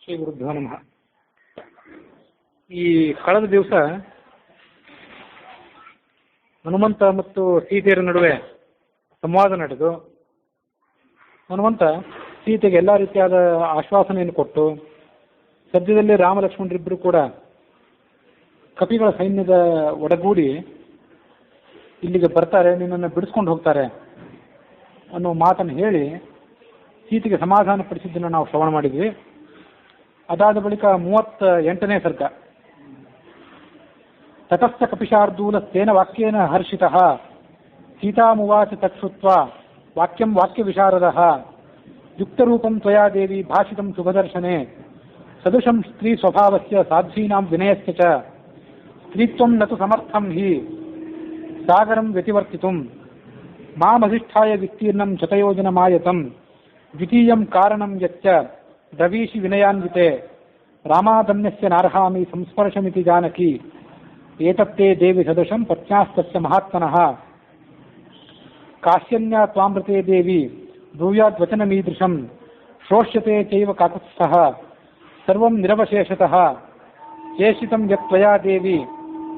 ಶ್ರೀ ಗುರುಭ್ಯೋ ನಮಃ. ಈ ಕಳೆದ ದಿವಸ ಹನುಮಂತ ಮತ್ತು ಸೀತೆಯರ ನಡುವೆ ಸಂವಾದ ನಡೆದು ಹನುಮಂತ ಸೀತೆಗೆ ಎಲ್ಲ ರೀತಿಯಾದ ಆಶ್ವಾಸನೆಯನ್ನು ಕೊಟ್ಟು ಸದ್ಯದಲ್ಲಿ ರಾಮ ಲಕ್ಷ್ಮಣರಿಬ್ಬರು ಕೂಡ ಕಪಿಗಳ ಸೈನ್ಯದ ಒಡಗೂಡಿ ಇಲ್ಲಿಗೆ ಬರ್ತಾರೆ, ನಿನ್ನನ್ನು ಬಿಡಿಸ್ಕೊಂಡು ಹೋಗ್ತಾರೆ ಅನ್ನೋ ಮಾತನ್ನು ಹೇಳಿ ಸೀತೆಗೆ ಸಮಾಧಾನ ಪಡಿಸಿದ್ದನ್ನು ನಾವು ಶ್ರವಣ ಮಾಡಿದ್ವಿ. ಅದಾದ ಬಳಿಕ 38ನೇ ಸರ್ಗ. ತತಶ್ಚ ಕಪಿಶಾರ್ದೂಲಸ್ತೇನ ವಾಕ್ಯೇನ ಹರ್ಷಿತಃ ಸೀತಾಮುವಾಚ ತತ್ಸುತ್ವಾ ವಾಕ್ಯಂ ವಾಕ್ಯವಿಶಾರದಃ ಯುಕ್ತರೂಪಂ ತ್ವಯಾ ದೇವಿ ಭಾಷಿತಂ ಶುಭದರ್ಶನೆ ಸದೃಶಂ ಸ್ತ್ರೀ ಸ್ವಭಾವಸ್ಯ ಸಾಧ್ವೀನಾಂ ವಿನಯಸ್ಯ ಚ ಸ್ತ್ರೀತ್ವಂ ನತು ಸಮರ್ಥಂ ಹಿ ಸಾಗರಂ ವ್ಯತಿವರ್ತಿತುಂ ಮಾಮಧಿಷ್ಠಾಯ ವಿಸ್ತೀರ್ಣಂ ಶತಯೋಜನಮಾಯತಂ ದ್ವಿತೀಯಂ ಕಾರಣಂ ಯಚ್ಚ ದ್ರವೀಷಿ ವಿನಯಾನ್ವಿತೆ ರಾಮಾದನ್ಯಸ್ಯ ನಾರ್ಹಾಮಿ ಸಂಸ್ಪರ್ಶಮಿತಿ ಜಾನಕಿ ಏತತ್ತೇ ದೇವಿ ಸದೃಶಂ ಪತ್ನ್ಯಾಸ್ತಸ್ಯ ಮಹಾತ್ಮನಃ ಕಾಶ್ಯನ್ಯಾ ತ್ವಾಮೃತೆ ದೇವಿ ಬ್ರೂಯಾದ್ವಚನಮೀದೃಶಂ ಶ್ರೋಷ್ಯತೆ ಚೈವ ಕಾಕುತ್ಸ್ಥಃ ಸರ್ವಂ ನಿರವಶೇಷತಃ ಚೇಷಿತಂ ಯತ್ತ್ವಯಾ ದೇವಿ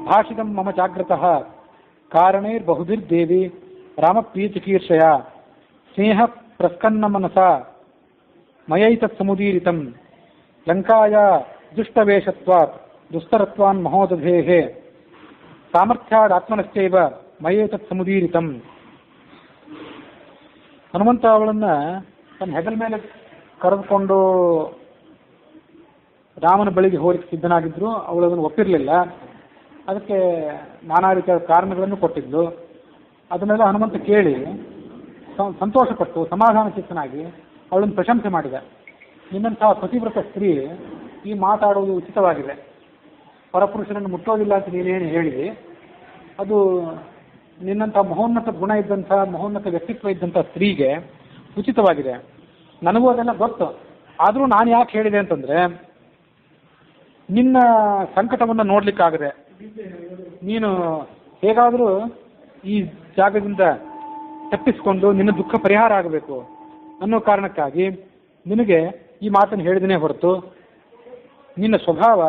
ಭಾಷಿತಂ ಮಮ ಜಾಗ್ರತಃ ಕಾರಣೈರ್ಬಹುಭಿರ್ದೇವಿ ರಾಮಪ್ರೀತಿಕೀರ್ಷಯ ಸ್ನೇಹ ಪ್ರಸ್ಕನ್ನಮನಸಾ ಮಯೈತತ್ ಸಮುದೀರಿತಂ ಲಂಕಾಯ ದುಷ್ಟವೇಷತ್ವಾತ್ ದುಸ್ತರತ್ವಾನ್ ಮಹೋದಧೇಃ ಸಾಮರ್ಥ್ಯಾದಾತ್ಮನಶ್ಚೈವ ಮಯೈತತ್ ಸಮುದೀರಿತಂ. ಹನುಮಂತ ಅವಳನ್ನ ತನ್ನ ಹೆಗಲ ಮೇಲೆ ಕರೆದುಕೊಂಡು ರಾಮನ ಬಳಿಗೆ ಹೋಗಲಿಕ್ಕೆ ಸಿದ್ಧನಾಗಿದ್ರು. ಅವಳು ಅದನ್ನು ಒಪ್ಪಿರಲಿಲ್ಲ. ಅದಕ್ಕೆ ನಾನಾ ರೀತಿಯ ಕಾರಣಗಳನ್ನು ಕೊಟ್ಟಿದ್ಲು. ಅದನ್ನೆಲ್ಲ ಹನುಮಂತ ಕೇಳಿ ಸಂತೋಷಪಟ್ಟು ಸಮಾಧಾನ ಚಿತ್ತನಾಗಿ ಅವಳನ್ನು ಪ್ರಶಂಸೆ ಮಾಡಿದ. ನಿನ್ನಂತಹ ಪತಿವ್ರತ ಸ್ತ್ರೀ ಈ ಮಾತಾಡುವುದು ಉಚಿತವಾಗಿದೆ. ಪರಪುರುಷರನ್ನು ಮುಟ್ಟೋದಿಲ್ಲ ಅಂತ ನೀನೇನು ಹೇಳಿದಿ, ಅದು ನಿನ್ನಂಥ ಮಹೋನ್ನತ ಗುಣ ಇದ್ದಂಥ ಮಹೋನ್ನತ ವ್ಯಕ್ತಿತ್ವ ಇದ್ದಂಥ ಸ್ತ್ರೀಗೆ ಉಚಿತವಾಗಿದೆ. ನನಗೂ ಅದೆಲ್ಲ ಗೊತ್ತು. ಆದರೂ ನಾನು ಯಾಕೆ ಹೇಳಿದೆ ಅಂತಂದರೆ, ನಿನ್ನ ಸಂಕಟವನ್ನು ನೋಡಲಿಕ್ಕಾಗದೆ ನೀನು ಹೇಗಾದರೂ ಈ ಜಾಗದಿಂದ ತಪ್ಪಿಸಿಕೊಂಡು ನಿನ್ನ ದುಃಖ ಪರಿಹಾರ ಆಗಬೇಕು ಅನ್ನೋ ಕಾರಣಕ್ಕಾಗಿ ನಿನಗೆ ಈ ಮಾತನ್ನು ಹೇಳಿದನೇ ಹೊರತು ನಿನ್ನ ಸ್ವಭಾವ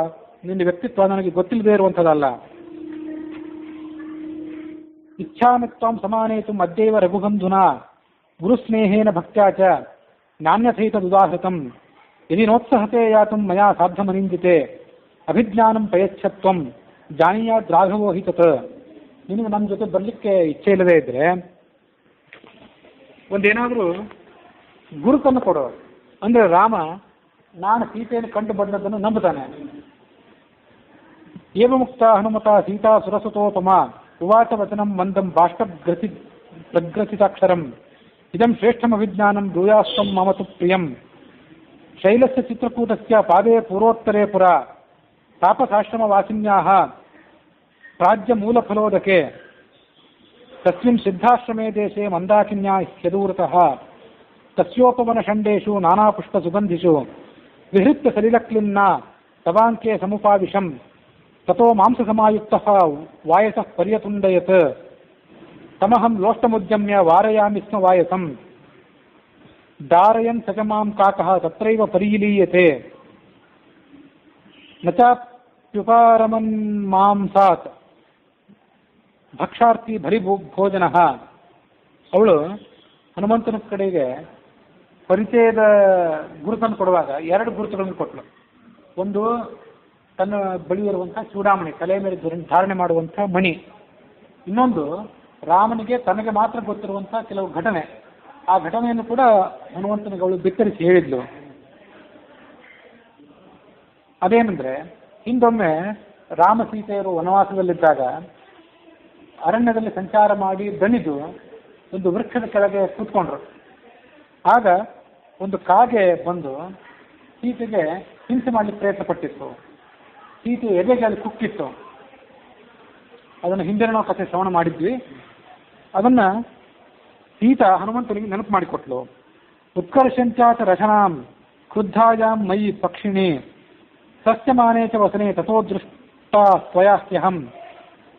ನಿನ್ನ ವ್ಯಕ್ತಿತ್ವ ನನಗೆ ಗೊತ್ತಿಲ್ಲದೆ ಇರುವಂಥದ್ದಲ್ಲ. ಇಚ್ಛಾಮಿತ್ವಾಂ ಸಮಾನೇತು ಮಧ್ಯೈವ ರಘುಬಂಧುನಾ ಗುರುಸ್ನೇಹೇನ ಭಕ್ತ್ಯಾ ಚ ನಾಣ್ಯಥೈತದುದಾಹೃತಂ ಯದಿ ನೋತ್ಸಹತೆ ಯಾತುಂ ಮಯಾ ಸಾಧ್ಯಮನಿಂದಿತೆ ಅಭಿಜ್ಞಾನಂ ಪಯಚ್ಛತ್ವಂ ಜಾನೀಯಾದ್ ರಾಘವೋ ಹಿ ತತ್. ನಿನಗೆ ನಮ್ಮ ಜೊತೆ ಬರಲಿಕ್ಕೆ ಇಚ್ಛೆ ಇಲ್ಲದೆ ಇದ್ದರೆ ಒಂದೇನಾದರೂ ಗುರುತನ್ನು ಕೊಡೋ ಅಂದರೆ ರಾಮ ನಾನು ಸೀತೆಯನ್ನು ಕಂಡು ಬಂದದ್ದನ್ನು ನಂಬುತ್ತಾನೆ. ಏವ ಮುಕ್ತ ಹನುಮತ ಸೀತಾ ಸುರಸುತೋಪಮ ಉವಾಚ ವಚನಂ ಮಂದಂ ಬಾಷ್ಪಗ್ರಸಿ ಪ್ರಗ್ರಸಿತಾಕ್ಷರಂ ಇದಂ ಶ್ರೇಷ್ಠಮಭಿಜ್ಞಾನಂ ಬ್ರೂಯಾಸ್ತ್ವಂ ಮಮ ತು ಪ್ರಿಯಂ ಶೈಲಸ್ಯ ಚಿತ್ರಕೂಟಸ್ಯ ಪಾದೇ ಪೂರ್ವೋತ್ತರೇ ಪುರ ತಾಪಸಾಶ್ರಮವಾಸಿನ್ಯಾಃ ಪ್ರಾಜ್ಯ ಮೂಲಫಲೋದಕೆ ತಸ್ಮಿನ್ ಸಿದ್ಧಾಶ್ರಮೇ ದೇಶೆ ಮಂದಾಕಿನ್ಯಾ ಹ್ಯದೂರತಃ ತಸ್ಯೋಪವನಷಂಡೇಷು ನಾನಾಪುಷ್ಪಸುಗಂಧಿಷು ವಿಹೃತ್ಯ ಸಲಿಲಕ್ಲಿನ್ನ ತವಾಂಕೆ ಸಮುಪಾವಿಶಂ ತಥೋ ಮಾಂಸಸಮಾಯುಕ್ತಃ ವಾಯಸಃ ಪರ್ಯತುಂಡಯತ್ ತಮಹಂ ಲೋಷ್ಟಮುದ್ಯಮ್ಯ ವಾರಯಾಮಿ ಸ್ಮ ವಾಯಸಂ ಧಾರಯನ್ ಸ ಚ ಮಾಂ ಕಾಕಃ ತತ್ರೈವ ಪರೀಲೀಯತೆ ನ ಚಾಪ್ಯುಪಾರಮನ್ ಮಾಂಸಾತ್ ಭಕ್ಷಾರ್ಥಿ ಭರಿ ಭೋಜನ. ಅವಳು ಹನುಮಂತನ ಕಡೆಗೆ ಪರಿಚಯದ ಗುರುತನ್ನು ಕೊಡುವಾಗ 2 ಗುರುತುಗಳನ್ನು ಕೊಟ್ಟಳು. ಒಂದು ತನ್ನ ಬಳಿ ಇರುವಂಥ ಚೂಡಾಮಣಿ, ತಲೆ ಮೇಲೆ ಧಾರಣೆ ಮಾಡುವಂಥ ಮಣಿ. ಇನ್ನೊಂದು ರಾಮನಿಗೆ ತನಗೆ ಮಾತ್ರ ಗೊತ್ತಿರುವಂಥ ಕೆಲವು ಘಟನೆ. ಆ ಘಟನೆಯನ್ನು ಕೂಡ ಹನುಮಂತನಿಗೆ ಅವಳು ಬಿತ್ತರಿಸಿ ಹೇಳಿದ್ಲು. ಅದೇನೆಂದರೆ, ಹಿಂದೊಮ್ಮೆ ರಾಮ ಸೀತೆಯರು ವನವಾಸದಲ್ಲಿದ್ದಾಗ ಅರಣ್ಯದಲ್ಲಿ ಸಂಚಾರ ಮಾಡಿ ದಣಿದು ಒಂದು ವೃಕ್ಷದ ಕೆಳಗೆ ಕೂತ್ಕೊಂಡ್ರು. ಆಗ ಒಂದು ಕಾಗೆ ಬಂದು ಸೀತೆಗೆ ಹಿಂಸೆ ಮಾಡಲಿಕ್ಕೆ ಪ್ರಯತ್ನ ಪಟ್ಟಿತ್ತು. ಸೀತೆ ಎದೆಗೆ ಅಲ್ಲಿ ಕುಕ್ಕಿತ್ತು. ಅದನ್ನು ಹಿಂದೆ ನಾವು ಕಥೆ ಶ್ರವಣ ಮಾಡಿದ್ವಿ. ಅದನ್ನು ಸೀತಾ ಹನುಮಂತನಿಗೆ ನೆನಪು ಮಾಡಿಕೊಟ್ಲು. ಉತ್ಕರ್ಷಂಚಾಚ ರಚನಾಂ ಕ್ರುದ್ಧಾಯಾಂ ಮಯಿ ಪಕ್ಷಿಣಿ ಸಸ್ಯಮಾನೇ ಚ ವಸನೆ ತಥೋ ದೃಷ್ಟಾ ತ್ವಯಾಹ್ಯಹಂ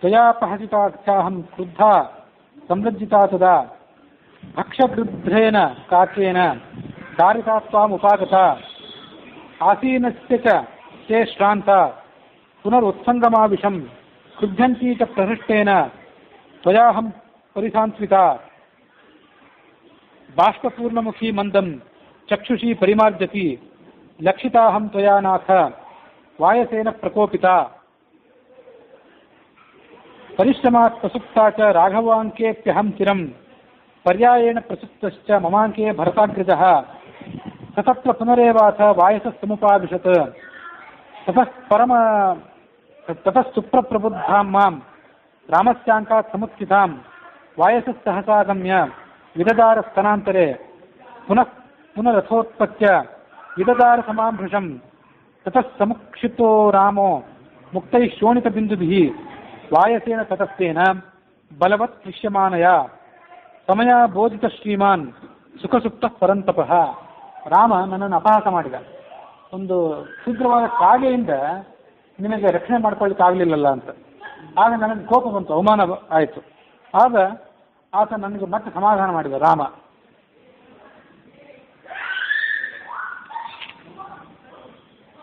ತ್ವಯಾಪಹಸಿತಾಖ್ಯಾಹಂ ಕ್ರುದ್ಧಾ ಸಂಲಜ್ಜಿತಾ ತದಾ ಭಕ್ಷಗೃಧ್ರೇನ ಕಾಕೇನ ದಾರಿತಾತ್ವಾಂ ಉಪಾಗತ ಆಸೀನಸ್ಯ ಚ ತೇ ಶ್ರಾಂತ ಪುನರುತ್ಸಂಗಮಾವಿಷಂ ಕ್ರುದ್ಧಂತೀ ಚ ಪ್ರಹೃಷ್ಟೇನ ತ್ವಯಾಹಂ ಪರಿಸಾಂತ್ವಿತಾ ಬಾಷ್ಪಪೂರ್ಣಮುಖಿ ಮಂದಂ ಚಕ್ಷುಷಿ ಪರಿಮಾರ್ಜತಿ ಲಕ್ಷಿತಾಹಂ ತ್ವಯಾ ನಾಥ ವಾಯಸೇನ ಪ್ರಕೋಪಿತಾ ಪರಿಶ್ರಮಾತ್ ಪ್ರಸುಪ್ತಾ ಚ ರಾಘವಾಂಕೇಪ್ಯಹಂ ಚಿರಂ ಪರ್ಯಾಯೇಣ ಪ್ರಸುಪ್ತಶ್ಚ ಮಮಾಂಕೆ ಭರತಾಗ್ರಜಃ ತತತ್ರ ಪುನರೇವಾಥ ವಾಯಸಸ್ತಮುಪಾವಿಶತ್ ತತಃ ಸುಪ್ರಪ್ರಬುದ್ಧಾಂ ಮಾಂ ರಾಮಸ್ಯಾಂಕಾತ್ ಸಮುತ್ಥಿತಾಂ ವಾಯಸಸ್ಸಹಸಾಗಮ್ಯ ವಿದದಾರ ಸ್ತನಾಂತರೆ ಪುನರಥೋತ್ಪತ್ಯ ವಿದದಾರ ಸಮಾಭೃಶಂ ತತಃ ಸಮುಕ್ಷಿತೋ ರಾಮೋ ಮುಕ್ತೈ ಶೋಣಿತಬಿಂದುಭಿಃ ವಾಯಸೇನ ತತಸ್ತೇನ ಬಲವತ್ ದೃಶ್ಯಮಾನಯ ಸಮಯ ಬೋಧಿತ ಶ್ರೀಮಾನ್ ಸುಖಸುಪ್ತ ಪರಂತಪಃ. ರಾಮ ನನ್ನನ್ನು ಅಪಹಾಸ ಮಾಡಿದ. ಒಂದು ಶೀಘ್ರವಾದ ಕಾಗೆಯಿಂದ ನಿನಗೆ ರಕ್ಷಣೆ ಮಾಡ್ಕೊಳ್ಳಿಕ್ಕೆ ಆಗಲಿಲ್ಲಲ್ಲ ಅಂತ. ಆಗ ನನಗೆ ಕೋಪ ಬಂತು, ಅವಮಾನ ಆಯಿತು. ಆಗ ಆತ ನನಗೆ ಮತ್ತೆ ಸಮಾಧಾನ ಮಾಡಿದ ರಾಮ.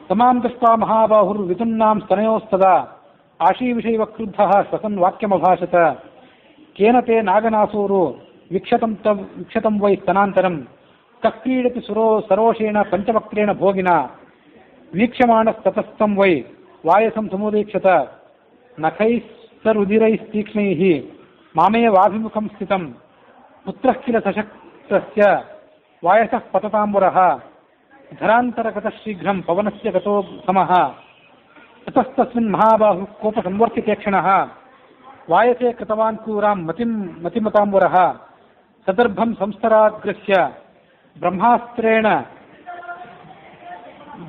ತಮಾಂ ದೃಷ್ಟ್ವಾ ಮಹಾಬಾಹುರ್ ವಿತುನ್ನಾಂ ಸ್ತನಯೋಸ್ತದಾ ಆಶೀವಿಷೈವ ಕ್ರುದ್ಧಃ ಶ್ವಸನ್ ವಾಕ್ಯಮಭಾಷತ ಕೇನ ತೇ ನಾಗನಾಸೂರು ವಿಕ್ಷತಂ ವೈ ಸ್ತನಾಂತರಂ ಕಕ್ರೀಡತಿ ಸರೋಷೇಣ ಪಂಚವಕ್ರೇಣ ಭೋಗಿನ ವೀಕ್ಷಮಾಣಸ್ತತಸ್ಥಂ ವೈ ವಾಯಸಂ ಸಮುದೀಕ್ಷತ ನಖೈಸ್ತರುದಿರೈಸ್ತೀಕ್ಷ್ಣೈಃ ಮಾಮೇವಾಭಿಮುಖಂ ಸ್ಥಿತಂ ಪುತ್ರಃ ಕಿಲ ಸಶಕ್ತಸ್ಯ ವಾಯಸಃ ಪತತಾಂಬುರಃ ಧರಾಂತರಗತಃ ಶೀಘ್ರಂ ಪವನಸ್ಯ ಗತೋ ಸಮಃ ತತಸ್ತಸ್ಮಿನ್ ಮಹಾಬಾಹು ಕೋಪ ಸಂವರ್ತಿತೇಕ್ಷಣಃ ವಾಯಸೆ ಕೃತವಾನ್ ಕ್ರೂರಾಂ ಮತಿಮತಾಂಬುರಃ ಸದರ್ಭಂ ಸಂಸ್ತರಾಗ್ರಸ್ಯ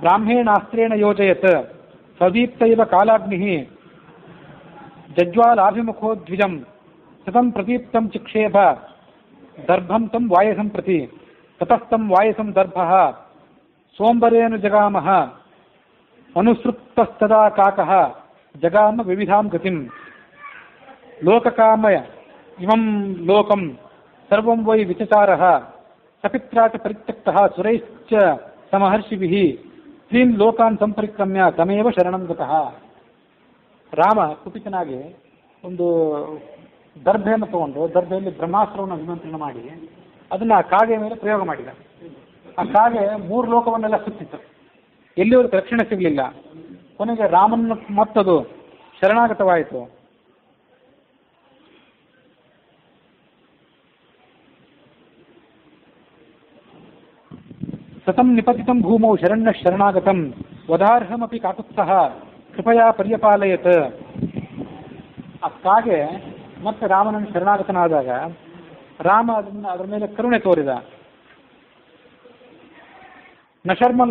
ಬ್ರಾಹ್ಮೇಣಾಸ್ತ್ರೇಣ ಯೋಜಯತ್ ಸದೀಪ್ತೈವ ಕಾಲಾಗ್ನಿಃ ಜಜ್ವಾಲಾಭಿಮುಖೋ ದ್ವಿಜಂ ಸತಂ ಪ್ರದೀಪ್ತಂ ಚಿಕ್ಷೇಪ ದರ್ಭಂ ತಂ ವಾಯಸಂ ಪ್ರತಿ ತತಸ್ತಂ ವಾಯಸಂ ದರ್ಭಃ ಸೋಂಬರೇನು ಜಗಾಮಃ ಅನುಸೃಪ್ತಸ್ತದಾ ಕಾಕಃ ಜಗಾಮ ವಿವಿಧಾಂ ಗತಿಂ ಲೋಕಕಾಮಯ ಇಮಂ ಲೋಕಂ ಸರ್ವಂ ವೈ ವಿಚಚಾರಃ ಸಪಿತ್ರಾ ಚ ಪರಿತ್ಯಕ್ತಃ ಸುರೈಶ್ಚ ಸಮಹರ್ಷಿಭಿಃ ಸ್ತ್ರೀನ್ ಲೋಕಾನ್ ಸಂಪರಿಕ್ರಮ್ಯ ತಮೇವ ಶರಣಂ ಗತಃ. ರಾಮ ಕುಪಿತನಾಗಿ ಒಂದು ದರ್ಭೆಯನ್ನು ತಗೊಂಡು ದರ್ಭೆಯಲ್ಲಿ ಬ್ರಹ್ಮಾಸ್ತ್ರವನ್ನು ಅಭಿಮಂತ್ರಣ ಮಾಡಿ ಅದನ್ನ ಆ ಕಾಗೆ ಮೇಲೆ ಪ್ರಯೋಗ ಮಾಡಿದ. ಆ ಕಾಗೆ 3 ಲೋಕವನ್ನೆಲ್ಲ ಸುತ್ತಿತ್ತು. ಎಲ್ಲಿಯೂ ರಕ್ಷಣೆ ಸಿಗಲಿಲ್ಲ. ಕೊನೆಗೆ ರಾಮನ ಮತ್ತದು ಶರಣಾಗತವಾಯಿತು. ಸತಂ ನಿಪತಿತಂ ಭೂಮೌ ಶರಣ್ಯ ಶರಣಾಗತಂ ವದಾರ್ಹಮಪಿ ಕಾಕುತ್ಸಹ ಕೃಪಯಾ ಪರ್ಯಪಾಲಯತ್. ಆ ಕಾಗೆ ಮತ್ತೆ ರಾಮನನ್ನು ಶರಣಾಗತನಾದಾಗ ರಾಮ ಅದರ ಮೇಲೆ ಕರುಣೆ ತೋರಿದ. ನ ಶರ್ಮ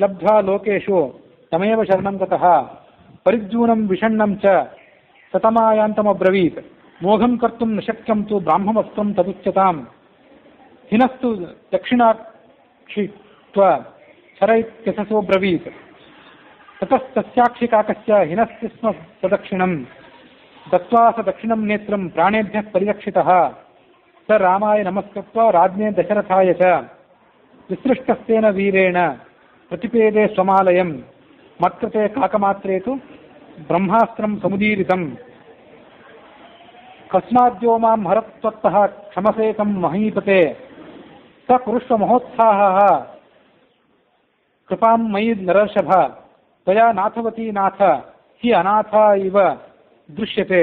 ಲಬ್ಧ್ವಾ ಲೋಕೇಶು ತಮೇವ ಶರಣಂ ಗತಃ ಪರಿಜ್ಜೂನಂ ವಿಷಣ್ಣಂ ಚ ಸತಮಾಯಾಂತಮಬ್ರವೀತ್ ಮೋಘಂ ಕರ್ತುಂ ನ ಶಕ್ಯಂ ತು ಬ್ರಾಹ್ಮವಸ್ತ್ರಂ ತದುಚ್ಯತಾಂ ಹಿನಸ್ತು ದಕ್ಷಿಣಾಕ್ಷಿತ್ವ ಶರೈತ್ಯಸಸೋಬ್ರವೀತ್ ತತಸ್ತಸ್ಯಾಕ್ಷಿಕಾಕಸ್ಯ ಹಿನಸ್ತಿ ಸ್ಮ ಸದಕ್ಷಿಣಂ ದತ್ವಾ ಸ ದಕ್ಷಿಣಂ ನೇತ್ರಂ ಪ್ರಾಣೇಭ್ಯಃ ಪರಿರಕ್ಷಿತಃ ಸ ರಾಮಾಯ ನಮಸ್ಕೃತ್ವ ರಾಜ್ಞೇ ದಶರಥಾಯ ಚ ವಿಸೃಷ್ಟಸ್ತೇನ ವೀರೇಣ ಪ್ರತಿಪೇದೆ ಸ್ವಮಾಲಯಂ ಮತ್ಕೃತೆ ಕಾಕಮಾತ್ರೇ ತು ಬ್ರಹ್ಮಾಸ್ತ್ರಂ ಸಮುದೀರಿತಂ ಕಸ್ಮಾದ್ಯೋ ಮಾಂ ಹರತ್ವತ್ತಃ ಕ್ಷಮಸೇಕಂ ಮಹೀಪತೆ ಸ ಕುರುಷ್ವ ಮಹೋತ್ಸಾಹಃ ಕೃಪಾಂ ಮಯಿ ನರರ್ಷಭ ತ್ವಯಾ ನಾಥವತಿ ನಾಥ ಹಿ ಅನಾಥ ಇವ ದೃಶ್ಯತೆ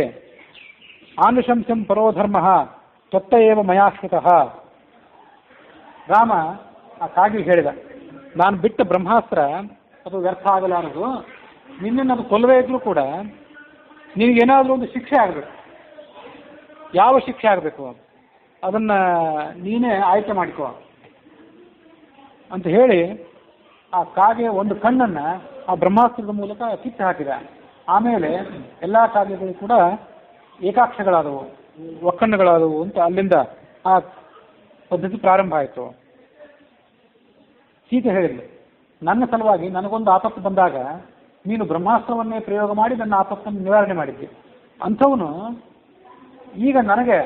ಆನುಶಂಸ್ಯಂ ಪರೋಧರ್ಮಃ ತ್ವತ್ತ ಏವ ಮಯಾಶ್ರಿತಃ. ರಾಮ ಆ ಕಾಗಿಗೆ ಹೇಳಿದ, ನಾನು ಬಿಟ್ಟ ಬ್ರಹ್ಮಾಸ್ತ್ರ ಅದು ವ್ಯರ್ಥ ಆಗಲಾರದು. ನಿನ್ನನ್ನು ಅದು ಕೊಲ್ಲವೇ ಇದ್ರೂ ಕೂಡ ನಿನಗೇನಾದರೂ ಒಂದು ಶಿಕ್ಷೆ ಆಗಬೇಕು. ಯಾವ ಶಿಕ್ಷೆ ಆಗಬೇಕು ಅದನ್ನು ನೀನೇ ಆಯ್ಕೆ ಮಾಡಿಕೋ ಅಂತ ಹೇಳಿ ಆ ಕಾಗೆ ಒಂದು ಕಣ್ಣನ್ನು ಆ ಬ್ರಹ್ಮಾಸ್ತ್ರದ ಮೂಲಕ ಕಿತ್ತು ಹಾಕಿದ. ಆಮೇಲೆ ಎಲ್ಲ ಕಾಗೆಗಳು ಕೂಡ ಏಕಾಕ್ಷಗಳಾದವು, ಒಕ್ಕಣ್ಣಗಳಾದವು ಅಂತ ಅಲ್ಲಿಂದ ಆ ಪದ್ಧತಿ ಪ್ರಾರಂಭ ಆಯಿತು. ಸೀತೆ ಹೇಳಿದ್ಲು, ನನ್ನ ಸಲುವಾಗಿ ನನಗೊಂದು ಆಪತ್ತು ಬಂದಾಗ ನೀನು ಬ್ರಹ್ಮಾಸ್ತ್ರವನ್ನೇ ಪ್ರಯೋಗ ಮಾಡಿ ನನ್ನ ಆಪತ್ತನ್ನು ನಿವಾರಣೆ ಮಾಡಿದ್ದೆ. ಅಂಥವನು ಈಗ ನನಗೆ